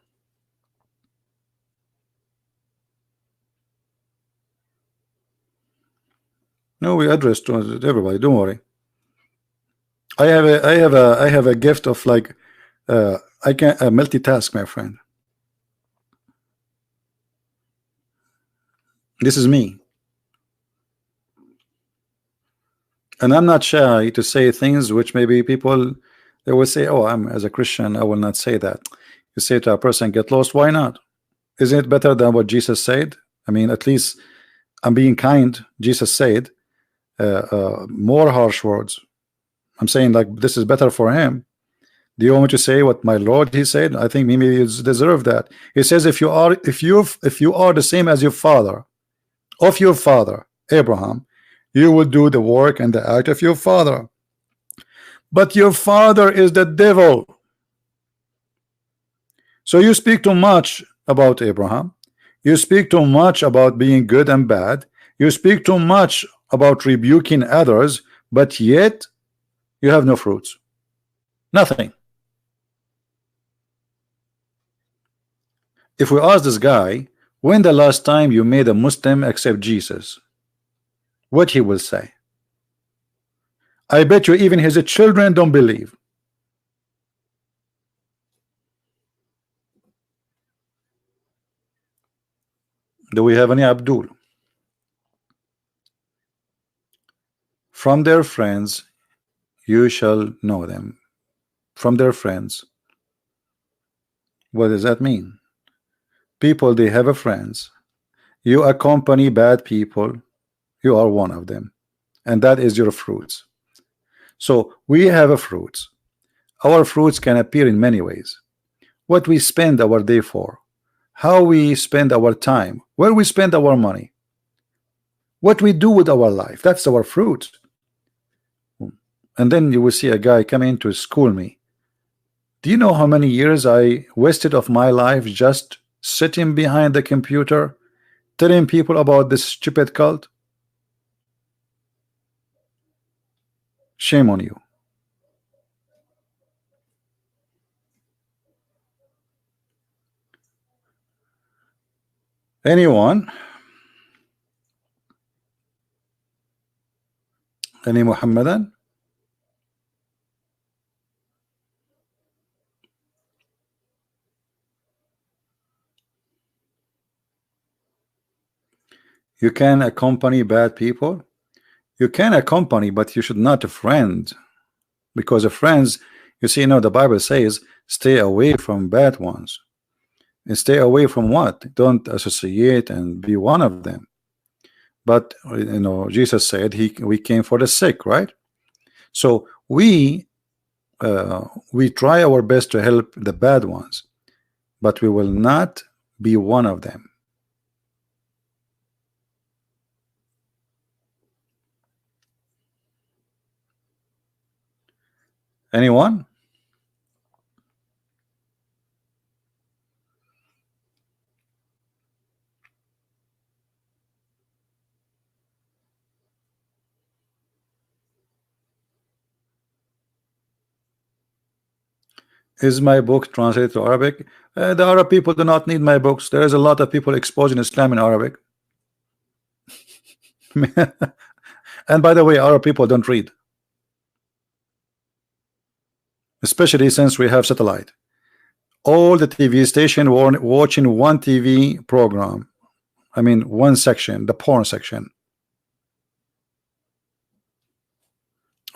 No, we address to everybody. Don't worry. I have a gift of like I can multitask, my friend. This is me, and I'm not shy to say things which maybe people they will say, oh, I'm as a Christian I will not say that. You say to a person, get lost, why not? Isn't it better than what Jesus said? I mean, at least I'm being kind. Jesus said more harsh words. I'm saying like this is better for him. Do you want me to say what my Lord he said? I think maybe you deserve that. He says if you are the same as your father, of your father Abraham, you will do the work and the act of your father. But your father is the devil. So you speak too much about Abraham. You speak too much about being good and bad. You speak too much about rebuking others, but yet you have no fruits. Nothing. If we ask this guy, when the last time you made a Muslim accept Jesus, what he will say? I bet you even his children don't believe. Do we have any Abdul? From their friends you shall know them. From their friends. What does that mean? People, they have a friends. You accompany bad people, you are one of them, and that is your fruits. So we have a fruits. Our fruits can appear in many ways. What we spend our day for, how we spend our time, where we spend our money, what we do with our life, that's our fruit. And then you will see a guy come in to school me. Do you know how many years I wasted of my life just sitting behind the computer telling people about this stupid cult? Shame on you. Anyone? Any Mohammedan? You can accompany bad people. You can accompany, but you should not a friend, because of friends, you see, the Bible says stay away from bad ones. And stay away from what? Don't associate and be one of them. But Jesus said we came for the sick, right? So we try our best to help the bad ones, but we will not be one of them. Anyone? Is my book translated to Arabic? The Arab people do not need my books. There is a lot of people exposing Islam in Arabic. And by the way, Arab people don't read, especially since we have satellite. All the TV station were watching one TV program. I mean, one section, the porn section.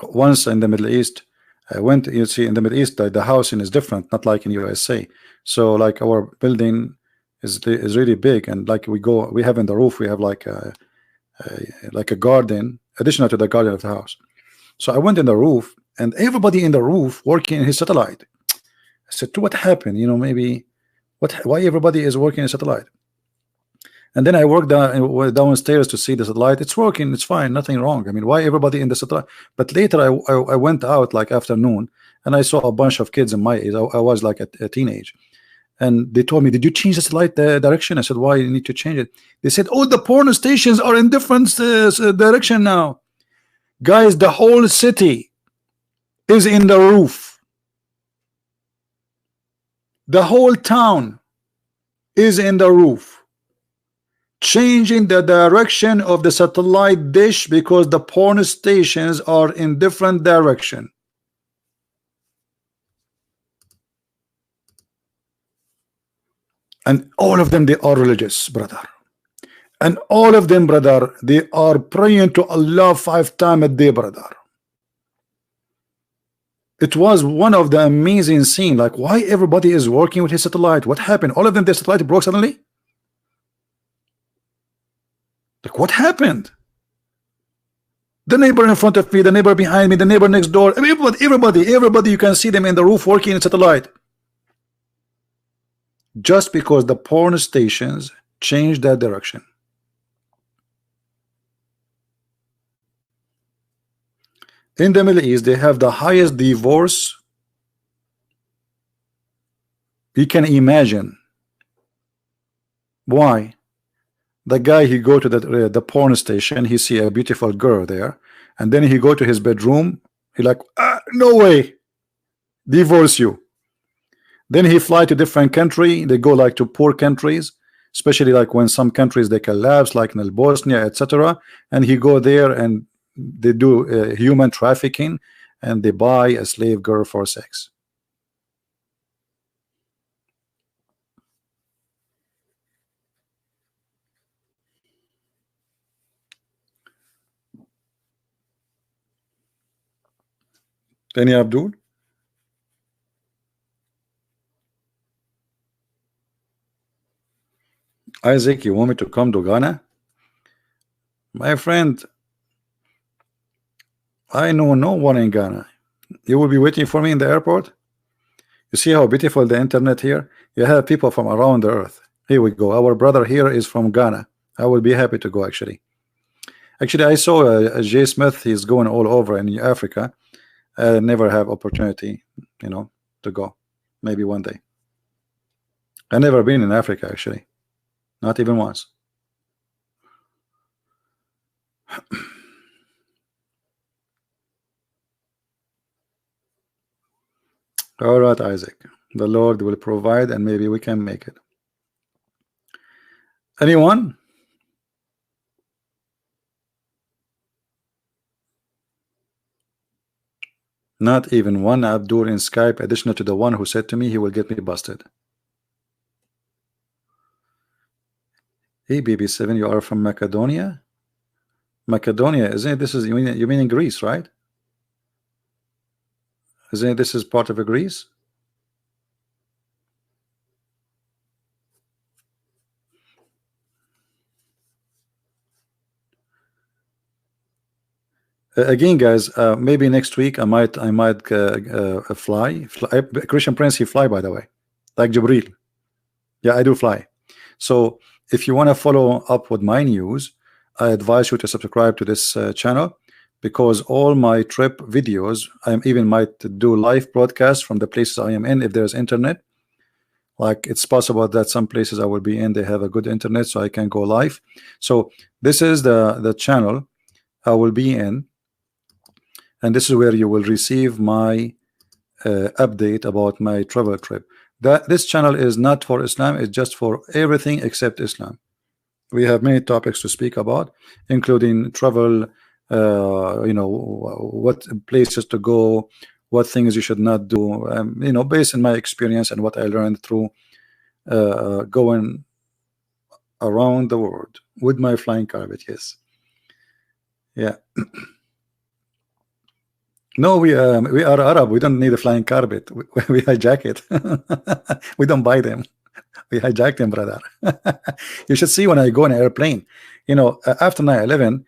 Once in the Middle East, I went, you see, in the Middle East, the housing is different, not like in USA. So like our building is really big, and like we have in the roof, we have like a garden additional to the garden of the house. So I went in the roof, and everybody in the roof working in his satellite. I said, what happened? Maybe why everybody is working in satellite? And then I worked downstairs to see the satellite. It's working, it's fine, nothing wrong. I mean, why everybody in the satellite? But later I went out like afternoon, and I saw a bunch of kids in my age. I was like a teenage, and they told me, did you change the satellite direction? I said, why you need to change it? They said, oh, the porn stations are in different direction now. Guys, the whole city is in the roof. The whole town is in the roof, changing the direction of the satellite dish because the porn stations are in different direction. And all of them, they are religious, brother. And all of them, brother, they are praying to Allah 5 times a day, brother. It was one of the amazing scene. Like, why everybody is working with his satellite? What happened? All of them, their satellite broke suddenly. Like, what happened? The neighbor in front of me, the neighbor behind me, the neighbor next door, everybody, you can see them in the roof working in satellite. Just because the porn stations changed that direction. In the Middle East, they have the highest divorce you can imagine. Why? The guy, he go to the porn station, he see a beautiful girl there, and then he go to his bedroom, he like, no way, divorce you. Then he fly to different country, they go like to poor countries, especially like when some countries they collapse, like in Bosnia, etc. And he go there and they do human trafficking, and they buy a slave girl for sex. Any Abdul? Isaac, you want me to come to Ghana? My friend, I know no one in Ghana. You will be waiting for me in the airport. You see how beautiful the internet here? You have people from around the earth. Here we go. Our brother here is from Ghana. I will be happy to go actually. Actually, I saw Jay Smith. He's going all over in Africa. I never have opportunity, to go. Maybe one day. I never been in Africa actually. Not even once. All right, Isaac. The Lord will provide, and maybe we can make it. Anyone? Not even one Abdul in Skype, additional to the one who said to me he will get me busted. Hey, BB7, you are from Macedonia? Macedonia, isn't it? This is you mean in Greece, right? Isn't it, this is part of Greece? Again, guys, maybe next week I might fly. Christian Prince, he fly, by the way, like Jibril. Yeah, I do fly. So if you want to follow up with my news, I advise you to subscribe to this channel, because all my trip videos, I even might do live broadcasts from the places I am in if there's internet. Like, it's possible that some places I will be in, they have a good internet, so I can go live. So this is the channel I will be in, and this is where you will receive my update about my travel trip. This channel is not for Islam, it's just for everything except Islam. We have many topics to speak about, including travel, you know, what places to go, what things you should not do, you know, based on my experience and what I learned through going around the world with my flying carpet. Yes, yeah. No, we are Arab. We don't need a flying carpet. We hijack it. We don't buy them. We hijack them, brother. You should see when I go in an airplane. You know, after 9/11,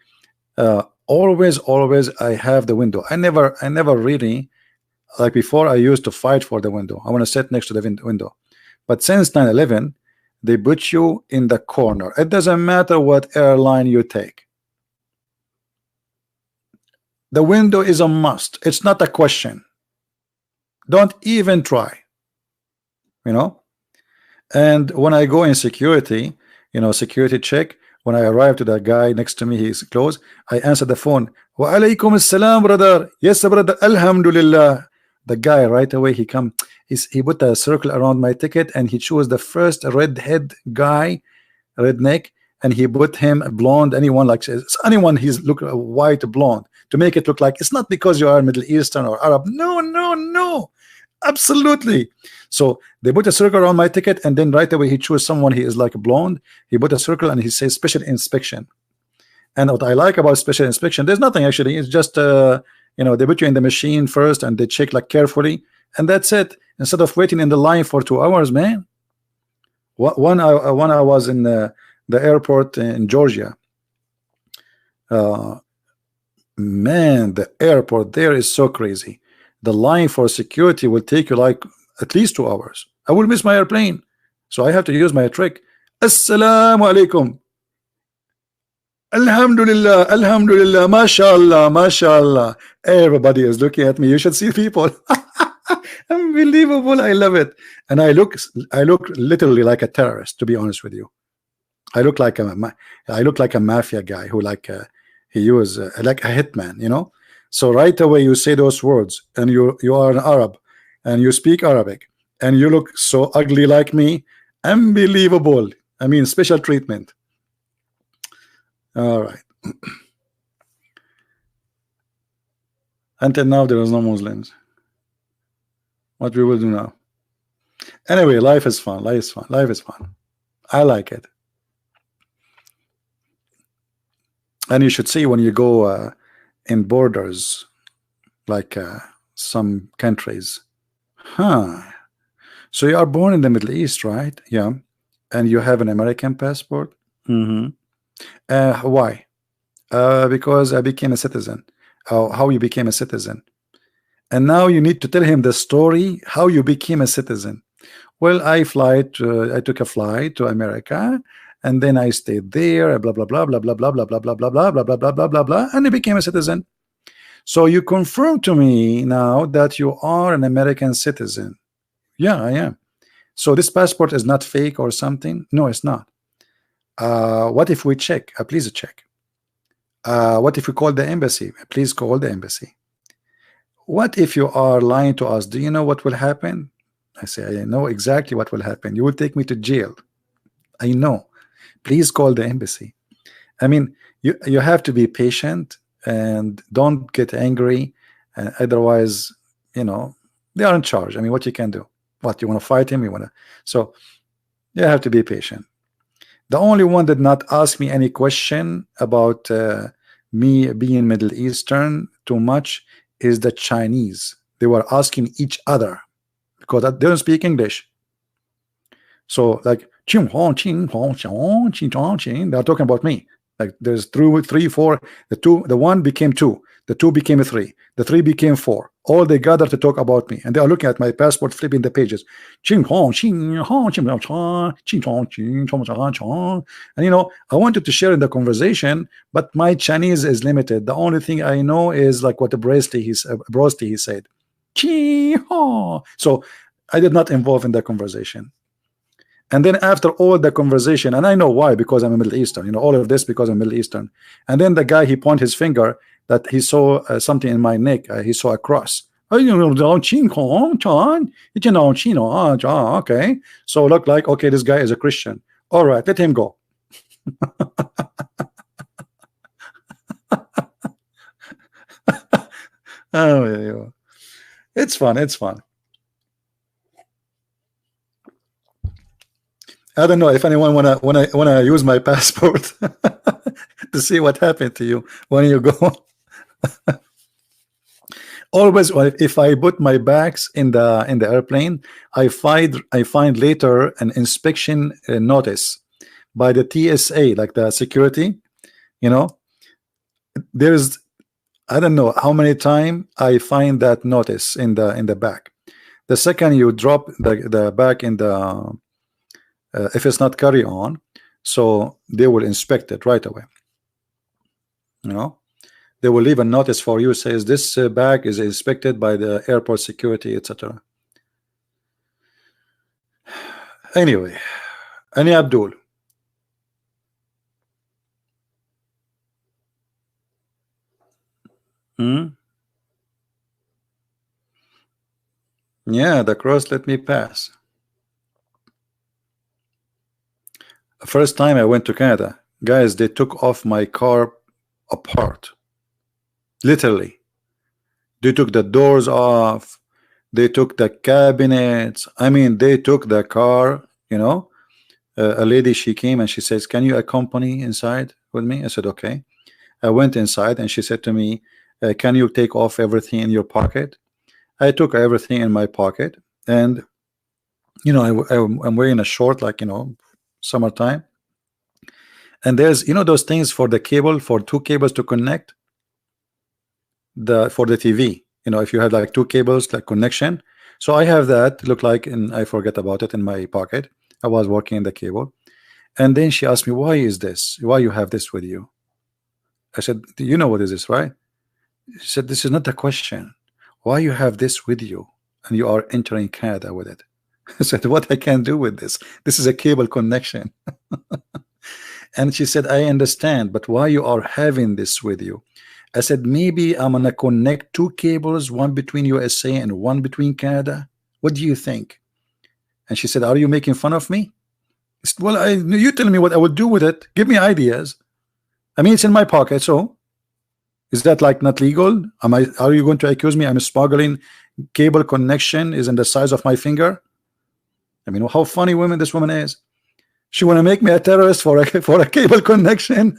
always I have the window. I never really, like before, I used to fight for the window. I want to sit next to the window. But since 9/11, they put you in the corner. It doesn't matter what airline you take. The window is a must. It's not a question. Don't even try. You know. And when I go in security, you know, security check, when I arrive to the guy next to me, he's close, I answer the phone. Wa alaikum assalam, brother. Yes, brother. Alhamdulillah. The guy right away, he put a circle around my ticket, and he chose the first redhead guy, redneck, and he put him blonde. Anyone he's look white blonde to make it look like it's not because you are Middle Eastern or Arab. No, absolutely. So they put a circle around my ticket, and then right away he chose someone he is like blonde. He put a circle and he says special inspection. And what I like about special inspection, there's nothing actually. It's just you know, they put you in the machine first and they check like carefully, and that's it. Instead of waiting in the line for 2 hours, man. When I was in the airport in Georgia, man, the airport there is so crazy. The line for security will take you like at least 2 hours. I will miss my airplane, so I have to use my trick. Assalamu alaikum. Alhamdulillah, Alhamdulillah, mashallah, mashallah. Everybody is looking at me. You should see people. Unbelievable. I love it. And I look literally like a terrorist, to be honest with you. I look like a mafia guy who he was like a hitman, you know. So right away you say those words, and you are an Arab, and you speak Arabic, and you look so ugly like me. Unbelievable. I mean, special treatment. All right. Until now there is no Muslims. What we will do now? Anyway, life is fun. Life is fun. Life is fun. I like it. And you should see when you go in borders, like some countries. So you are born in the Middle East, right? Yeah. And you have an American passport? Why? Because I became a citizen. How you became a citizen? And now you need to tell him the story how you became a citizen. Well, I took a flight to America, and then I stayed there, blah blah blah blah blah blah blah blah blah blah blah blah blah blah blah blah blah, and I became a citizen. So you confirm to me now that you are an American citizen. Yeah, I am. So this passport is not fake or something? No, it's not. What if we check? Please check. What if we call the embassy? Please call the embassy. What if you are lying to us? Do you know what will happen? I say, I know exactly what will happen. You will take me to jail. I know. Please call the embassy. I mean, you have to be patient and don't get angry. Otherwise, you know, they are in charge. I mean, what you can do? What, you want to fight him? You want to? So you have to be patient. The only one that not ask me any question about me being Middle Eastern too much is the Chinese. They were asking each other because they don't speak English. So like they are talking about me. Like there's three, four. The one became two. The 2 became 3. The 3 became 4. All they gathered to talk about me, and they are looking at my passport, flipping the pages. And you know, I wanted to share in the conversation, but my Chinese is limited. The only thing I know is like what the Brosty he said. So I did not involve in the conversation. And then after all the conversation, and I know why, because I'm a Middle Eastern, you know, all of this because I'm Middle Eastern. And then the guy, he pointed his finger that he saw something in my neck. He saw a cross. Okay, so look like, okay, this guy is a Christian. All right, let him go. Oh, it's fun. It's fun. I don't know if anyone wanna use my passport to see what happened to you when you go. Always, if I put my bags in the airplane, I find later an inspection notice by the TSA, like the security. You know, there's, I don't know how many times I find that notice in the bag. The second you drop the bag in the if it's not carry on, so they will inspect it right away. You know, they will leave a notice for you, says this bag is inspected by the airport security, etc. Anyway, Ani Abdul. Yeah, the cross let me pass. First time I went to Canada, guys, they took off my car apart. Literally. They took the doors off. They took the cabinets. I mean, they took the car, you know. A lady, she came and she says, can you accompany inside with me? I said, okay. I went inside and she said to me, can you take off everything in your pocket? I took everything in my pocket, and you know, I'm wearing a short, like, you know, summertime. And there's, you know, those things for the cable, for 2 cables to connect for the TV. You know, if you have like 2 cables, like connection. So I have that, look like, and I forget about it in my pocket. I was working in the cable, and then she asked me, why is this? Why you have this with you? I said, you know what is this, right? She said, this is not the question. Why you have this with you and you are entering Canada with it? I said, what I can do with this? This is a cable connection. And she said, I understand, but why you are having this with you? I said, maybe I'm gonna connect 2 cables, one between USA and one between Canada. What do you think? And she said, are you making fun of me? I said, well, you tell me what I would do with it. Give me ideas. I mean, it's in my pocket, so is that like not legal? Are you going to accuse me I'm smuggling cable connection is in the size of my finger? I mean, how funny this woman is. She want to make me a terrorist for a cable connection.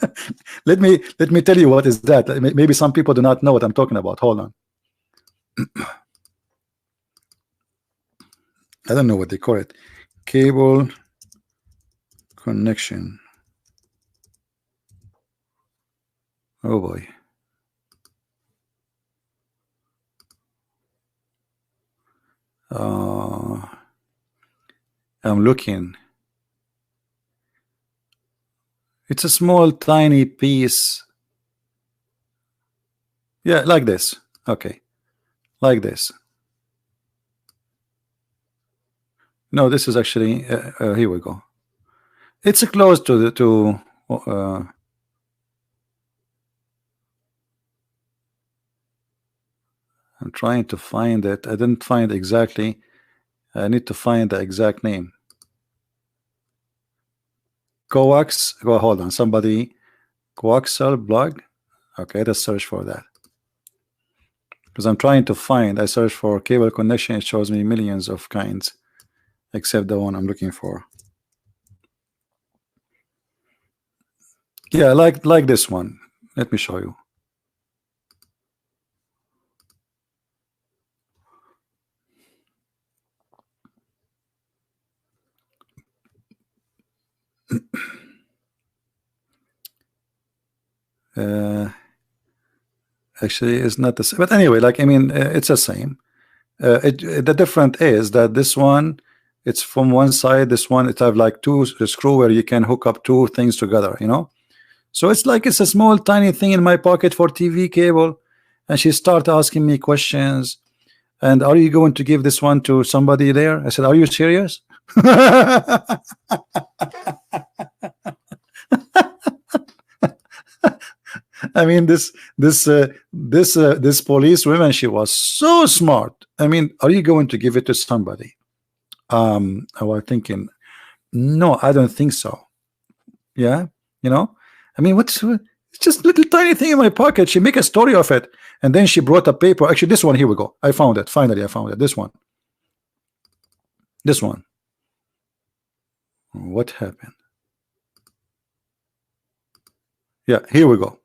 let me tell you what is that. Maybe some people do not know what I'm talking about. Hold on. I don't know what they call it. Cable connection. Oh boy. I'm looking. It's a small tiny piece. Yeah, like this. Okay, like this. No, this is actually here we go. It's close to the I'm trying to find it. I didn't find exactly. I need to find the exact name. Coax. Go, hold on. Somebody. Coaxial blog. Okay, let's search for that. Because I'm trying to find. I search for cable connection. It shows me millions of kinds, except the one I'm looking for. Yeah, like this one. Let me show you. Actually, it's not the same. But anyway, like I mean, it's the same. The difference is that this one, it's from one side. This one, it have like two screw where you can hook up two things together. You know, so it's like it's a small tiny thing in my pocket for TV cable. And she started asking me questions. And are you going to give this one to somebody there? I said, are you serious? I mean, this police woman, she was so smart. I mean, are you going to give it to somebody? I was thinking, no, I don't think so. Yeah, you know, I mean, it's just a little tiny thing in my pocket. She make a story of it, and then she brought a paper. Actually, this one, here we go. I found it. Finally, I found it. This one. This one. What happened? Yeah, here we go.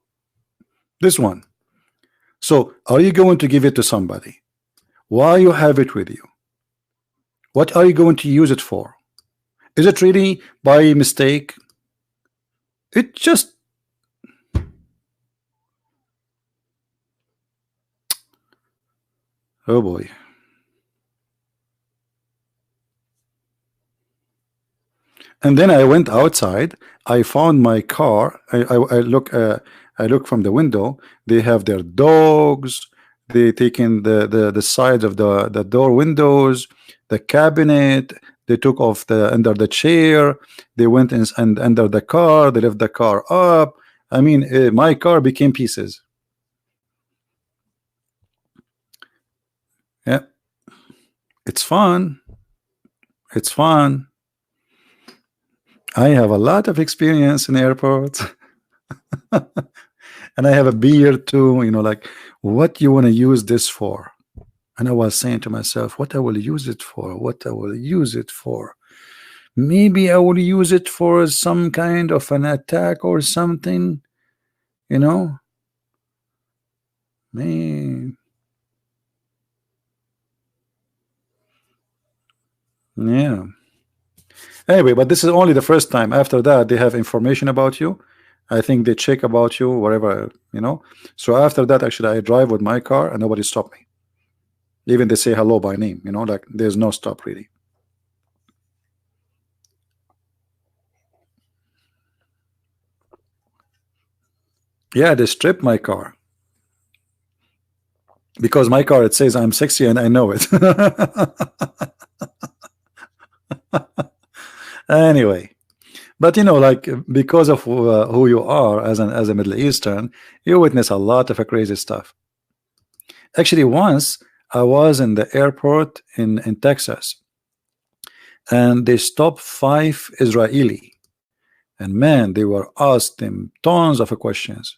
This one. So, are you going to give it to somebody? Why you have it with you? What are you going to use it for? Is it really by mistake? It just oh boy. And then I went outside. I found my car. I look from the window. They have their dogs. They taken the sides of the door windows, the cabinet. They took off the under the chair. They went in and under the car. They left the car up. I mean, my car became pieces. Yeah, it's fun. It's fun. I have a lot of experience in airports. And I have a beard too, you know, like what you want to use this for? And I was saying to myself, what I will use it for? What I will use it for? Maybe I will use it for some kind of an attack or something, you know? Man. Yeah. Anyway, but this is only the first time. After that, they have information about you. I think they check about you, whatever, you know. So after that, actually, I drive with my car and nobody stopped me. Even they say hello by name, you know, like there's no stop really. Yeah, they stripped my car. Because my car, it says I'm sexy and I know it. Anyway. But you know, like because of who you are as a Middle Eastern, you witness a lot of crazy stuff. Actually, once I was in the airport in Texas, and they stopped 5 Israeli, and man, they were asked them tons of questions.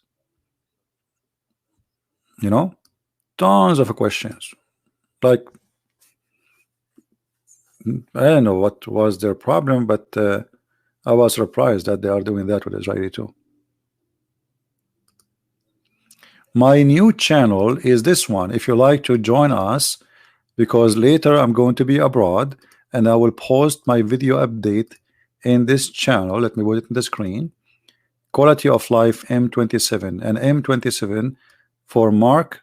You know, tons of questions. Like I don't know what was their problem, but I was surprised that they are doing that with Israeli too. My new channel is this one. If you like to join us, because later I'm going to be abroad and I will post my video update in this channel. Let me put it in the screen. Quality of life M27, and M27 for Mark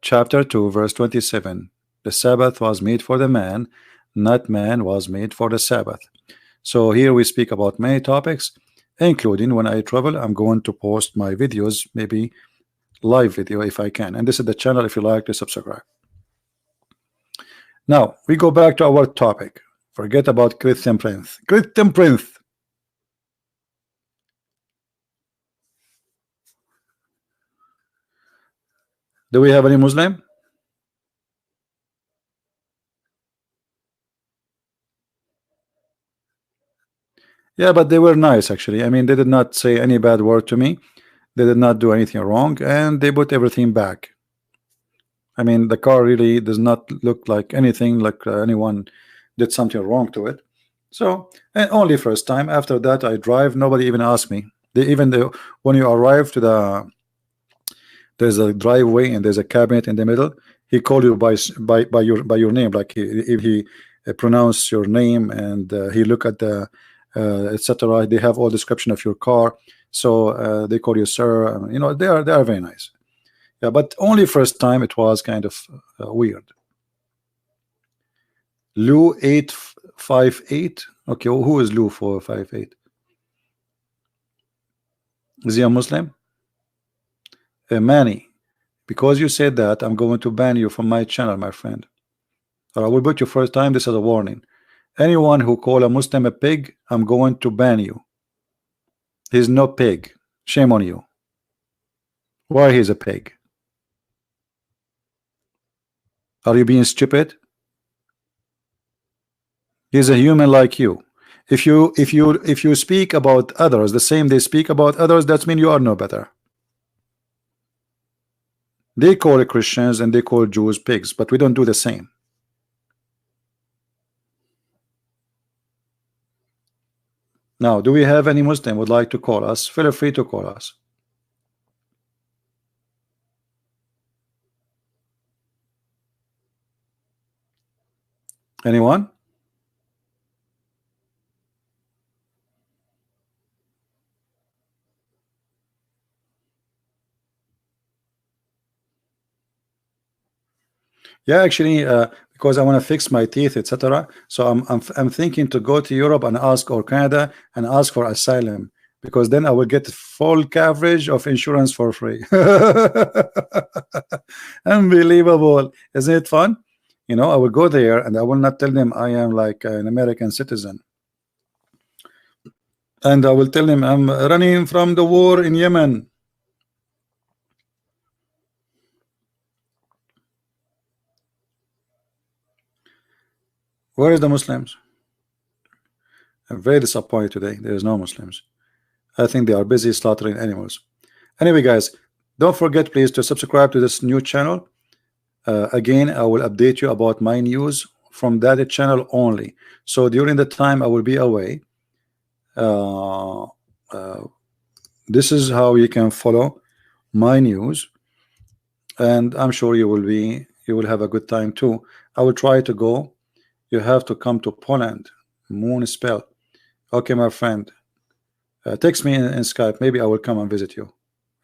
chapter 2 verse 27. The Sabbath was made for the man, not man was made for the Sabbath. So here we speak about many topics, including when I travel. I'm going to post my videos, maybe live video if I can. And this is the channel if you like to subscribe. Now we go back to our topic. Forget about Christian Prince. Christian Prince. Do we have any Muslim? Yeah, but they were nice actually. I mean, they did not say any bad word to me. They did not do anything wrong, and they put everything back. I mean, the car really does not look like anything like anyone did something wrong to it. So, and only first time. After that, I drive. Nobody even asked me. When you arrive to there's a driveway and there's a cabinet in the middle. He called you by your name, like if he pronounce your name, and he look at the etc. They have all description of your car, so they call you sir. You know, they are very nice. Yeah, but only first time it was kind of weird. Lou 858. Okay, well, who is Lou 458? Is he a Muslim? Manny, because you said that, I'm going to ban you from my channel, my friend. Or I will put you first time. This is a warning. Anyone who call a Muslim a pig, I'm going to ban you. He's no pig. Shame on you. Why he's a pig? Are you being stupid? He's a human like you. If you speak about others the same they speak about others, that means you are no better. They call Christians and they call Jews pigs, but we don't do the same. Now, do we have any Muslim would like to call us? Feel free to call us. Anyone? Yeah, actually, because I want to fix my teeth, etc. So I'm thinking to go to Europe and ask, or Canada, and ask for asylum, because then I will get full coverage of insurance for free. Unbelievable, isn't it fun? You know, I will go there and I will not tell them I am like an American citizen, and I will tell them I'm running from the war in Yemen. Where is the Muslims? I'm very disappointed today. There is no Muslims. I think they are busy slaughtering animals. Anyway, guys, don't forget please to subscribe to this new channel. Again, I will update you about my news from that channel only. So during the time I will be away, this is how you can follow my news, and I'm sure you will have a good time too. I will try to go. You have to come to Poland. Moon spell. Okay, my friend. Text me in Skype. Maybe I will come and visit you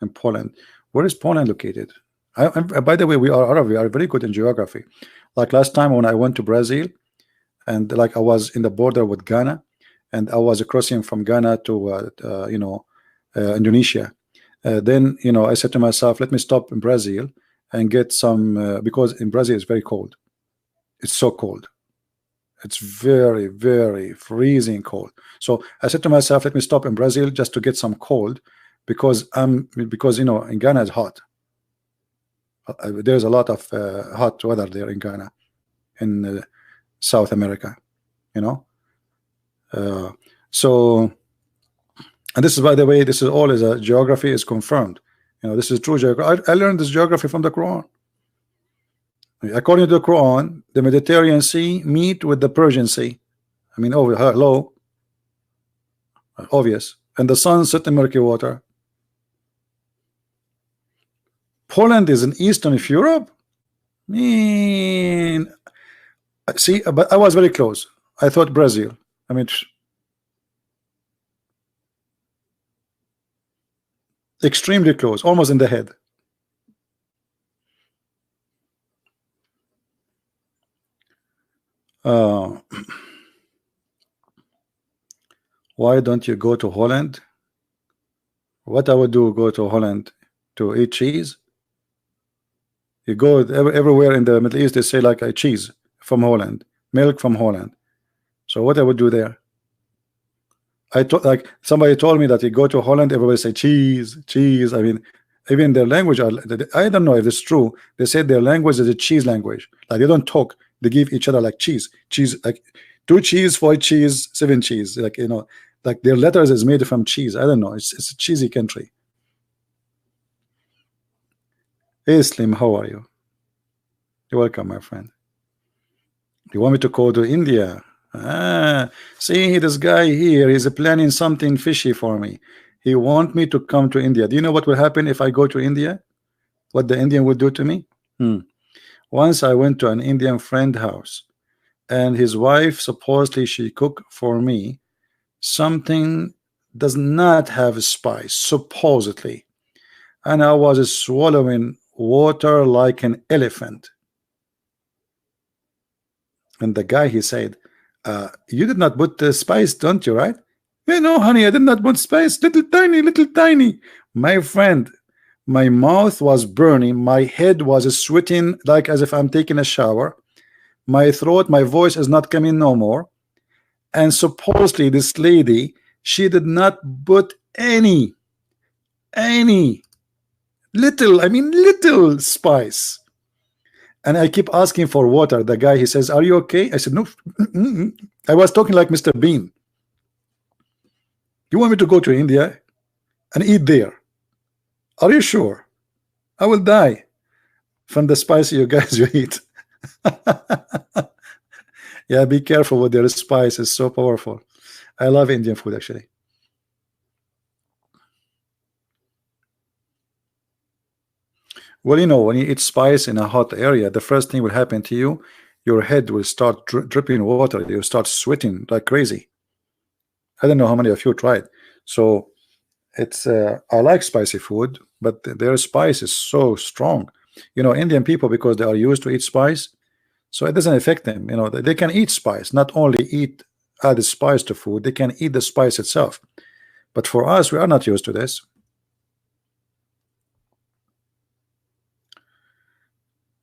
in Poland. Where is Poland located? By the way, we are Arab. We are very good in geography. Like last time when I went to Brazil, and like I was in the border with Ghana, and I was crossing from Ghana to Indonesia. Then I said to myself, let me stop in Brazil and get some because in Brazil it's very cold. It's so cold. It's very, very freezing cold. So I said to myself, let me stop in Brazil just to get some cold, because in Ghana it's hot. There's a lot of hot weather there in Ghana, in South America, so, and this is, by the way, this is all is a geography is confirmed. This is true geography. I learned this geography from the Quran. According to the Quran, the Mediterranean Sea meet with the Persian Sea. I mean, hello, obvious. And the sun set in murky water. Poland is in eastern of Europe. See, but I was very close. I thought Brazil. I mean, extremely close, almost in the head. Why don't you go to Holland? What I would do, go to Holland to eat cheese? You go everywhere in the Middle East, they say like a cheese from Holland, milk from Holland. So what I would do there? Like somebody told me that you go to Holland, everybody say cheese, cheese. I mean, even their language I don't know if it's true. They said their language is a cheese language. Like they don't talk, they give each other like cheese, like 2 cheese, 4 cheese, 7 cheese. Like like their letters is made from cheese. I don't know. It's a cheesy country. Hey Slim, how are you? You're welcome, my friend. You want me to go to India? See, this guy here is planning something fishy for me. He want me to come to India. Do you know what will happen if I go to India? What the Indian would do to me? Once I went to an Indian friend house, and his wife supposedly she cooked for me something does not have spice, supposedly, and I was swallowing water like an elephant. And the guy, he said, you did not put the spice, don't you, right? Yeah, no, honey, I did not put spice. Little tiny. My friend, my mouth was burning. My head was sweating like as if I'm taking a shower. My throat, my voice is not coming no more. And supposedly this lady, she did not put any little spice. And I keep asking for water. The guy, he says, are you okay? I said, no. I was talking like Mr. Bean. You want me to go to India and eat there? Are you sure? I will die from the spice you guys you eat. Yeah, be careful with their spice. It's so powerful. I love Indian food, actually. Well, you know, when you eat spice in a hot area, the first thing will happen to you, your head will start dripping water. You start sweating like crazy. I don't know how many of you tried. So it's I like spicy food, but their spice is so strong. You know, Indian people, because they are used to eat spice, so it doesn't affect them. You know, they can eat spice, not only eat added spice to food, they can eat the spice itself. But for us, we are not used to this.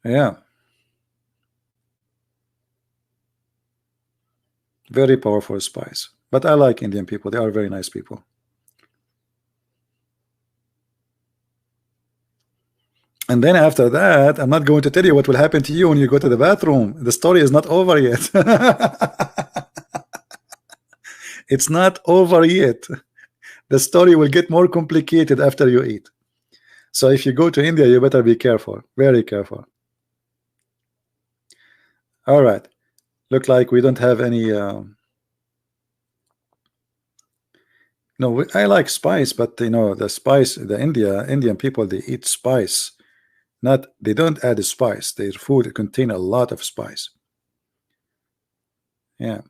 Yeah. Very powerful spice. But I like Indian people. They are very nice people. And then after that, I'm not going to tell you what will happen to you when you go to the bathroom. The story is not over yet. It's not over yet. The story will get more complicated after you eat. So if you go to India, you better be careful. Very careful. All right. Look like we don't have any... No, I like spice, but you know, the spice, the Indian people, they eat spice. They don't add the spice. Their food contain a lot of spice. Yeah.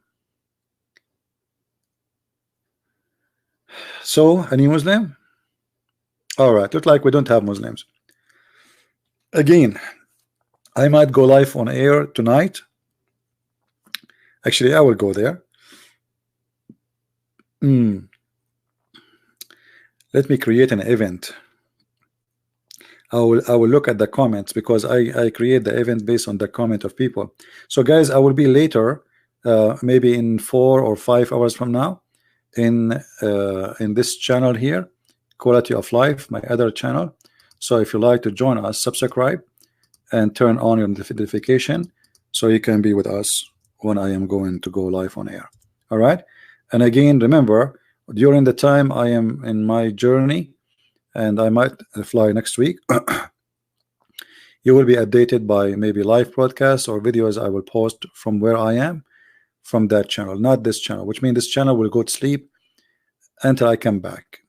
So, any Muslim? All right. Look like we don't have Muslims. Again, I might go live on air tonight. Actually, I will go there. Let me create an event. I will look at the comments, because I create the event based on the comment of people. So guys, I will be later, maybe in 4 or 5 hours from now, in this channel here, Quality of Life, my other channel. So if you like to join us, subscribe and turn on your notification so you can be with us when I am going to go live on air. All right. And again, remember, during the time I am in my journey, and I might fly next week, you will be updated by maybe live broadcasts or videos I will post from where I am, from that channel, not this channel, which means this channel will go to sleep until I come back.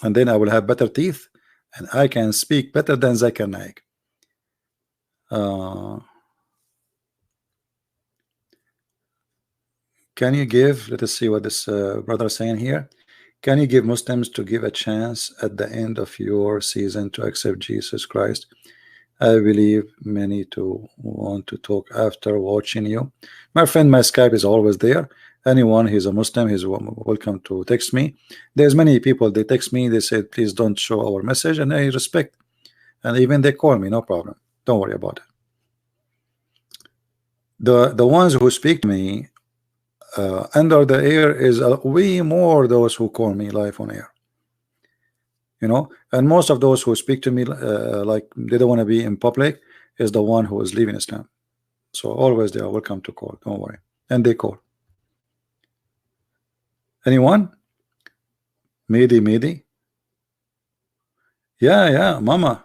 And then I will have better teeth and I can speak better than Zakir Naik. Can you give, let us see what this brother is saying here. Can you give Muslims to give a chance at the end of your season to accept Jesus Christ? I believe many to want to talk after watching you. My friend, my Skype is always there. Anyone who's a Muslim, he's welcome to text me. There's many people, they text me, they said, please don't show our message, and I respect. And even they call me, no problem. Don't worry about it. The ones who speak to me under the air is way more those who call me live on air, you know. And most of those who speak to me like they don't want to be in public is the one who is leaving Islam. So always they are welcome to call, don't worry. And they call. Anyone? Mehdi? Yeah, mama.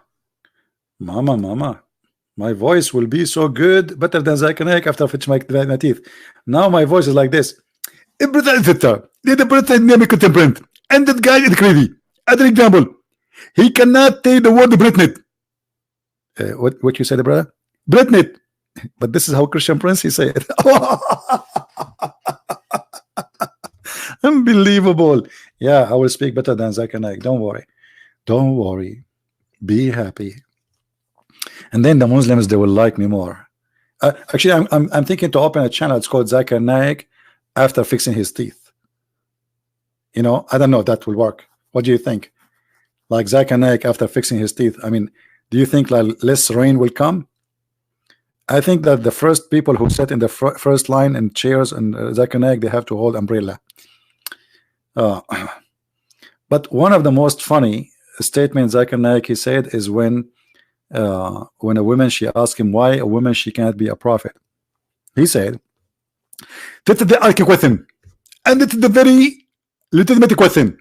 My voice will be so good, better than Zakir Naik after I finish my teeth. Now my voice is like this. And that guy is crazy. Other example, he cannot take the word Britnet. What you said, brother? Britnet. But this is how Christian Prince he said. Unbelievable. Yeah, I will speak better than Zakir Naik. Don't worry. Be happy. and then the Muslims, they will like me more. Actually, I'm thinking to open a channel. It's called Zakir Naik after fixing his teeth. You know, I don't know if that will work. What do you think? Like Zakir Naik after fixing his teeth. I mean, do you think like less rain will come? I think that the first people who sit in the first line in chairs and Zakir Naik, they have to hold umbrella. But one of the most funny statements Zakir Naik he said is when a woman, she asked him why a woman she can't be a prophet. He said, "This is the arching question, and it's the very legitimate question.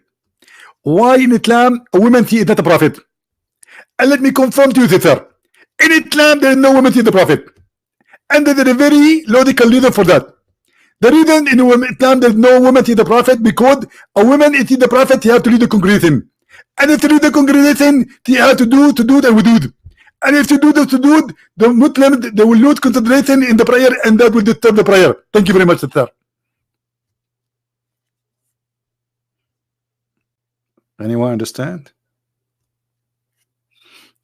Why in Islam a woman she is not a prophet? And let me confirm to you, sister, in Islam there is no woman she is a prophet, and there is a very logical reason for that. The reason in Islam there is no woman she is a prophet because a woman if she is the prophet she has to lead the congregation, and if you lead the congregation she has to do the wudud. And if you do the sujood, the Muslims, they will lose concentration in the prayer, and that will disturb the prayer." Thank you very much, sister. Anyone understand?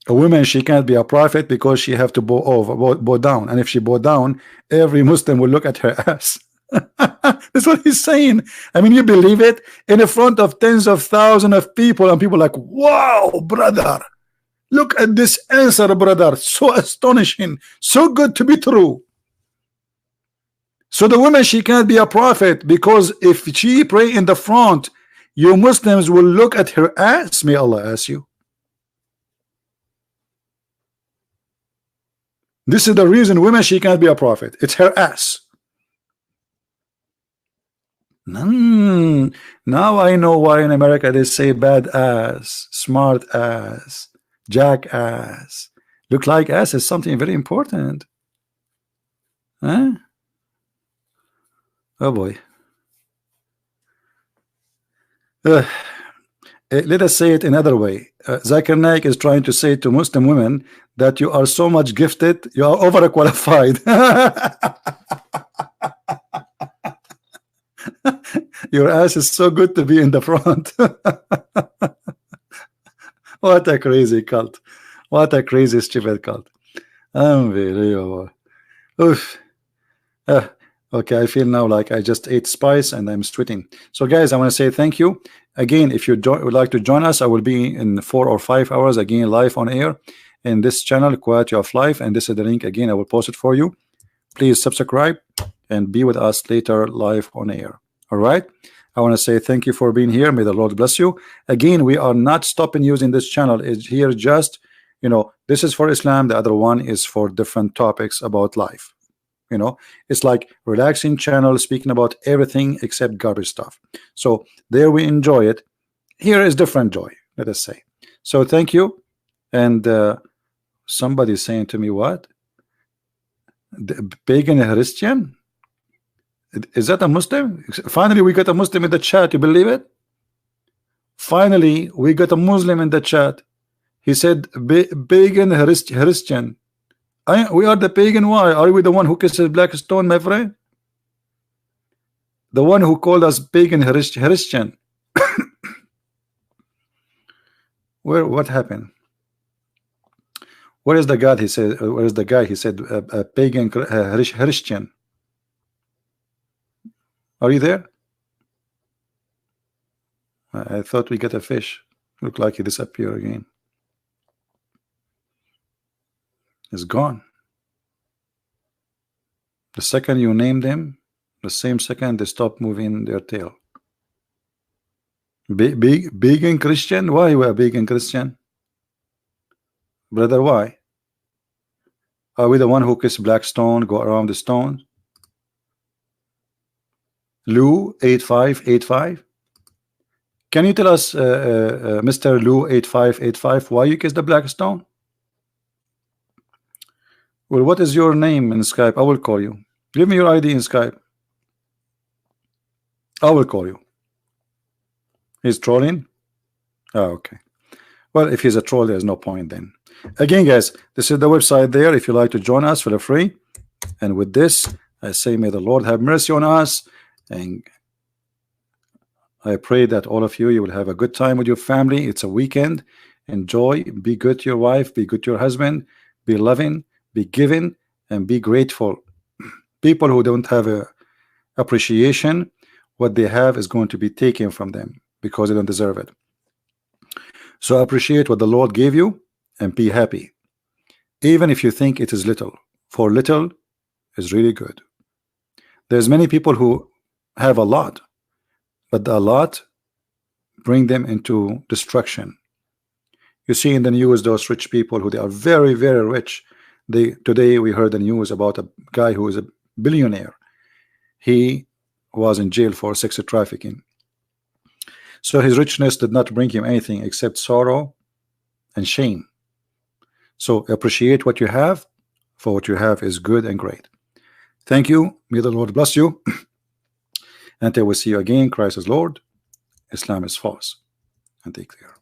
A woman, she can't be a prophet because she have to bow down, and if she bow down, every Muslim will look at her ass. That's what he's saying. I mean, you believe it? In front of tens of thousands of people, and people like, "Wow, brother, look at this answer, brother. So astonishing. So good to be true." So the woman, she can't be a prophet because if she pray in the front, you Muslims will look at her ass. May Allah ask you. This is the reason women, she can't be a prophet. It's her ass. Now I know why in America they say bad ass, smart ass, jackass. Look like ass is something very important. Huh? Oh boy. Let us say it another way. Zakir Naik is trying to say to Muslim women that you are so much gifted, you are overqualified. Your ass is so good to be in the front. What a crazy cult. What a crazy stupid cult. Unbelievable. Oof. Okay, I feel now like I just ate spice and I'm sweating. So guys, I want to say thank you. Again, if you would like to join us, I will be in 4 or 5 hours again live on air in this channel, Quality of Life, and this is the link again. I will post it for you. Please subscribe and be with us later live on air. All right, I want to say thank you for being here. May the Lord bless you. Again, we are not stopping using this channel. It's here just, you know, this is for Islam, the other one is for different topics about life. You know, it's like relaxing channel speaking about everything except garbage stuff. So there we enjoy it. Here is different joy, let us say. So thank you. And somebody saying to me, what? The pagan Christian? Is that a Muslim? Finally we got a Muslim in the chat. You believe it? Finally we got a Muslim in the chat. He said pagan Christian. We are the pagan. Why? Are we the one who kisses black stone, my friend? The one who called us pagan Christian. What happened? Where is the God? He said, where is the guy? He said, pagan Christian. Are you there? I thought we got a fish. Look like he disappeared again. It's gone. The second you name them, the same second they stop moving their tail. Pagan Christian? Why you are pagan Christian? Brother, why? Are we the one who kiss black stone, go around the stone? Lou 8585. Can you tell us, Mr. Lou 8585, why you kiss the black stone? Well, what is your name in Skype? I will call you. Give me your ID in Skype. I will call you. He's trolling? Oh, okay. Well, if he's a troll, there's no point then. Again, guys, this is the website there. If you like to join us, feel free. And with this, I say, may the Lord have mercy on us. And I pray that all of you, you will have a good time with your family. It's a weekend. Enjoy. Be good to your wife. Be good to your husband. be loving, be giving, and be grateful. People who don't have a appreciation, what they have is going to be taken from them because they don't deserve it. So appreciate what the Lord gave you and be happy, even if you think it is little, for little is really good. There's many people who have a lot, but a lot bring them into destruction. You see in the news those rich people who they are very, very rich. Today we heard the news about a guy who is a billionaire. He was in jail for sex trafficking. So his richness did not bring him anything except sorrow and shame. So appreciate what you have, for what you have is good and great. Thank you. May the Lord bless you. Until we see you again, Christ is Lord, Islam is false. And take care.